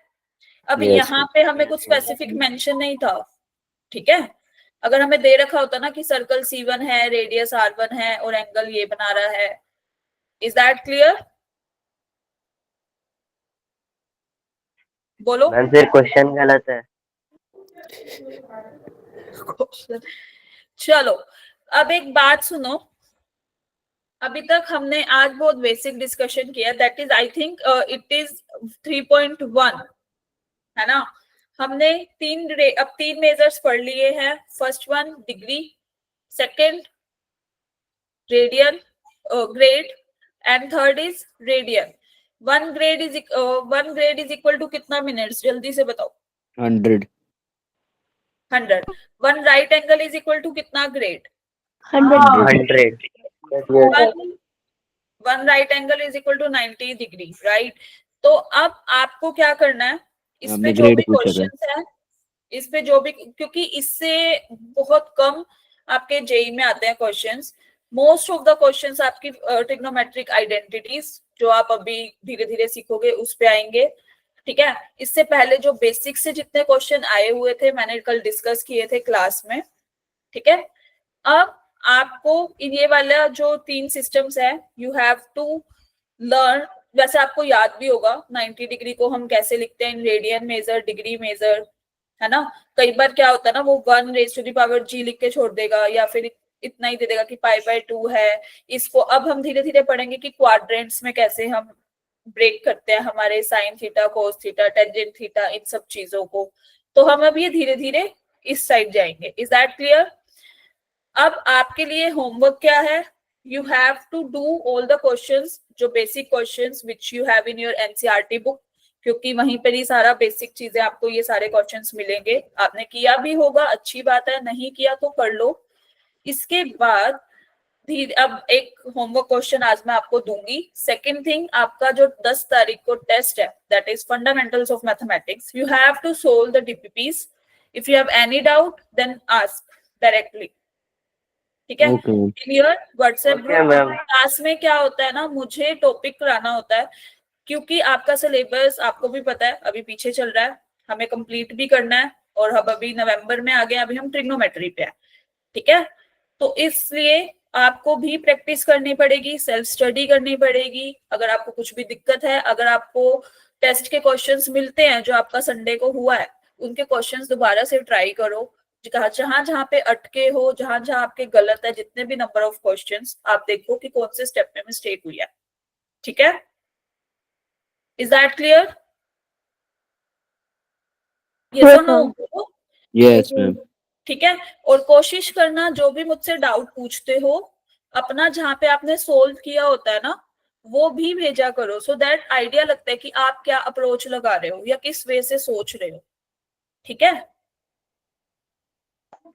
अब Yes, यहाँ पे हमें कुछ स्पेसिफिक मेंशन नहीं था, ठीक है। अगर हमें दे रखा होता ना कि सर्कल C1 है, रेडियस R1 है और एंगल ये बना रहा है। Is that clear? बोलो। मैम फिर क्वेश्चन गलत है। चलो अब एक बात सुनो, अभी तक हमने आज बहुत बेसिक डिस्कशन किया, that is I think it is 3.1 है ना। हमने अब तीन मेजर्स पढ़ लिए हैं। First one degree, second radian grade and third is radian. One grade is equal to कितना मिनट्स, जल्दी से बताओ। 100। 100। One right angle is equal to कितना grade? 100। One right angle is equal to 90 degree, right. तो अब आपको क्या करना है, इस पे हमने जो grade भी पूछा था। क्वेश्चंस है, इस पे जो भी, क्योंकि इससे बहुत कम आपके जेई में आते हैं questions. Most of the questions आपकी ट्रिग्नोमेट्रिक आइडेंटिटीज जो आप अभी धीरे धीरे सीखोगे उस पे आएंगे, ठीक है। इससे पहले जो बेसिक से जितने क्वेश्चन आए हुए थे मैंने कल डिस्कस किए थे क्लास में, ठीक है। अब आपको ये वाला जो तीन सिस्टम्स है, यू हैव टू लर्न। वैसे आपको याद भी होगा 90 डिग्री को हम कैसे लिखते हैं, रेडियन मेजर, डिग्री मेजर, है ना। कई बार क्या होता है ना, वो 1⁻⁺ लिख के छोड़ देगा या फिर इतना ही दे देगा कि π/2 है। इसको अब हम धीरे धीरे पढ़ेंगे कि क्वाड्रेंट्स में कैसे हम ब्रेक करते हैं हमारे sine theta, cos theta, tangent theta, इन सब चीजों को। तो हम अब ये धीरे धीरे इस साइड जाएंगे। Is that clear? अब आपके लिए होमवर्क क्या है, you have to do all the questions, जो basic questions which you have in your NCERT book, क्योंकि वहीं पर ही सारा बेसिक चीजें आपको ये सारे क्वेश्चंस मिलेंगे। आपने किया भी होगा, अच्छी बात है, नहीं किया तो कर लो। इसके बाद अब एक होमवर्क क्वेश्चन आज मैं आपको दूंगी। सेकेंड थिंग, आपका जो 10 तारीख को टेस्ट है, that is fundamentals of mathematics, you have to solve the DPPs. If you have any doubt then ask directly, ठीक है। In your WhatsApp group. Class में क्या होता है ना, मुझे टॉपिक कराना होता है, क्योंकि आपका सिलेबस आपको भी पता है अभी पीछे चल रहा है, हमें कंप्लीट भी करना है, और हम अभी नवंबर में आ गए, अभी हम ट्रिग्नोमेट्री पे है, ठीक है। तो इसलिए आपको भी प्रैक्टिस करनी पड़ेगी, सेल्फ स्टडी करनी पड़ेगी। अगर आपको कुछ भी दिक्कत है, अगर आपको टेस्ट के क्वेश्चंस मिलते हैं जो आपका संडे को हुआ है, उनके क्वेश्चंस दोबारा से ट्राई करो। जहां जहां पे अटके हो, जहां जहां आपके गलत है, जितने भी नंबर ऑफ क्वेश्चंस, आप देखो कि कौन से स्टेप में मिस्टेक हुई है, ठीक है। Is that clear? यस और नो? Yes ma'am. ठीक है। और कोशिश करना, जो भी मुझसे डाउट पूछते हो, अपना जहां पे आपने सोल्व किया होता है ना, वो भी भेजा करो, सो दैट आइडिया लगता है कि आप क्या अप्रोच लगा रहे हो या किस वे से सोच रहे हो, ठीक है।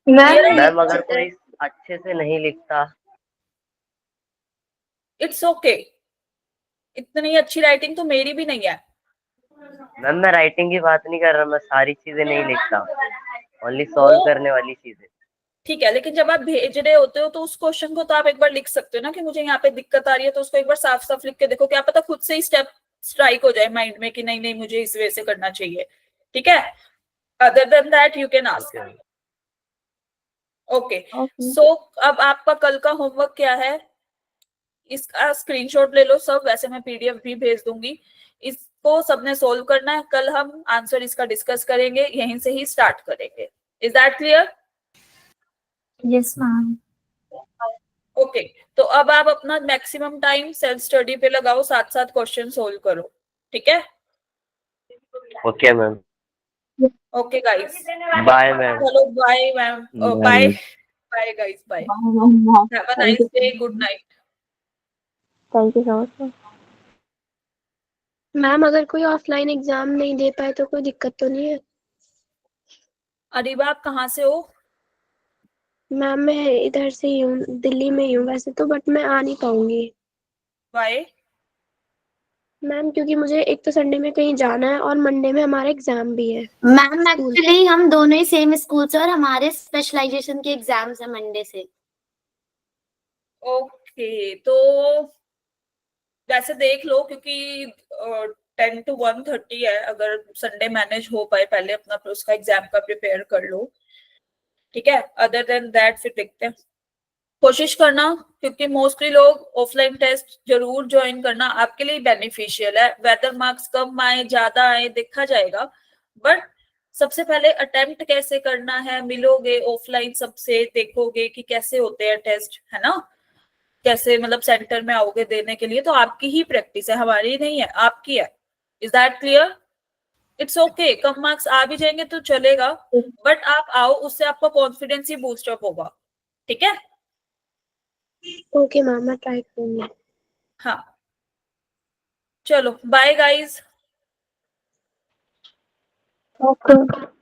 मैम अगर कोई अच्छे से नहीं लिखता, इट्स ओके। इतनी अच्छी राइटिंग तो मेरी भी नहीं है। मैम मैं राइटिंग की बात नहीं कर रहा, मैं सारी चीजें नहीं लिखता, ओनली सॉल्व करने वाली चीजें। ठीक है, लेकिन जब आप भेज रहे होते हो तो उस क्वेश्चन को तो आप एक बार लिख सकते हो ना, कि मुझे यहाँ पे दिक्कत आ रही है, तो उसको एक बार साफ साफ लिख के देखो, क्या पता खुद से ही स्टेप स्ट्राइक हो जाए माइंड में कि नहीं नहीं मुझे इस वे से करना चाहिए, ठीक है। Other than that you can ask. Okay, so अब आपका कल का होमवर्क क्या है, इसका स्क्रीनशॉट ले लो सब, वैसे मैं पीडीएफ भी भेज दूंगी। इसको सबने सोल्व करना है, कल हम आंसर इसका डिस्कस करेंगे, यहीं से ही स्टार्ट करेंगे। Is that clear? Yes, ma'am. Okay, तो अब आप अपना मैक्सिमम टाइम सेल्फ स्टडी पे लगाओ, साथ साथ क्वेश्चन सोल्व करो, ठीक है। Okay ma'am, okay guys, bye ma'am. चलो bye ma'am, bye bye guys, bye, have a nice day, good night. Thank you so much. Ma'am अगर कोई ऑफलाइन एग्जाम नहीं दे पाए तो कोई दिक्कत तो नहीं है? अरीबा आप कहाँ से हो? मैम मैं इधर से ही हूँ, दिल्ली में ही हूँ वैसे तो, बट मैं आ नहीं पाऊंगी। बाय मैम क्योंकि मुझे एक तो संडे में कहीं जाना है और मंडे में हमारा एग्जाम भी है। मैम एक्चुअली हम दोनों ही सेम स्कूल से और हमारे स्पेशलाइजेशन के एग्जाम्स है मंडे से। ओके, तो वैसे देख लो, क्योंकि 10 to 1:30 है, अगर संडे मैनेज हो पाए पहले अपना फिर उसका एग्जाम का प्रिपेयर कर लो, ठीक है। अदर देन दैट फिर देखते हैं, कोशिश करना, क्योंकि मोस्टली लोग ऑफलाइन टेस्ट जरूर ज्वाइन करना, आपके लिए बेनिफिशियल है। वेदर मार्क्स कम आए ज्यादा आए देखा जाएगा, बट सबसे पहले अटेम्प्ट कैसे करना है, मिलोगे ऑफलाइन सबसे, देखोगे कि कैसे होते हैं टेस्ट, है ना, कैसे मतलब सेंटर में आओगे देने के लिए, तो आपकी ही प्रैक्टिस है, हमारी नहीं है, आपकी है। Is that clear? It's okay, कम मार्क्स आ भी जाएंगे तो चलेगा, बट आप आओ, उससे आपका कॉन्फिडेंस ही बूस्ट अप होगा, ठीक है। ओके मैम, मैं ट्राई करूंगी। हाँ, चलो बाय गाइस। ओके।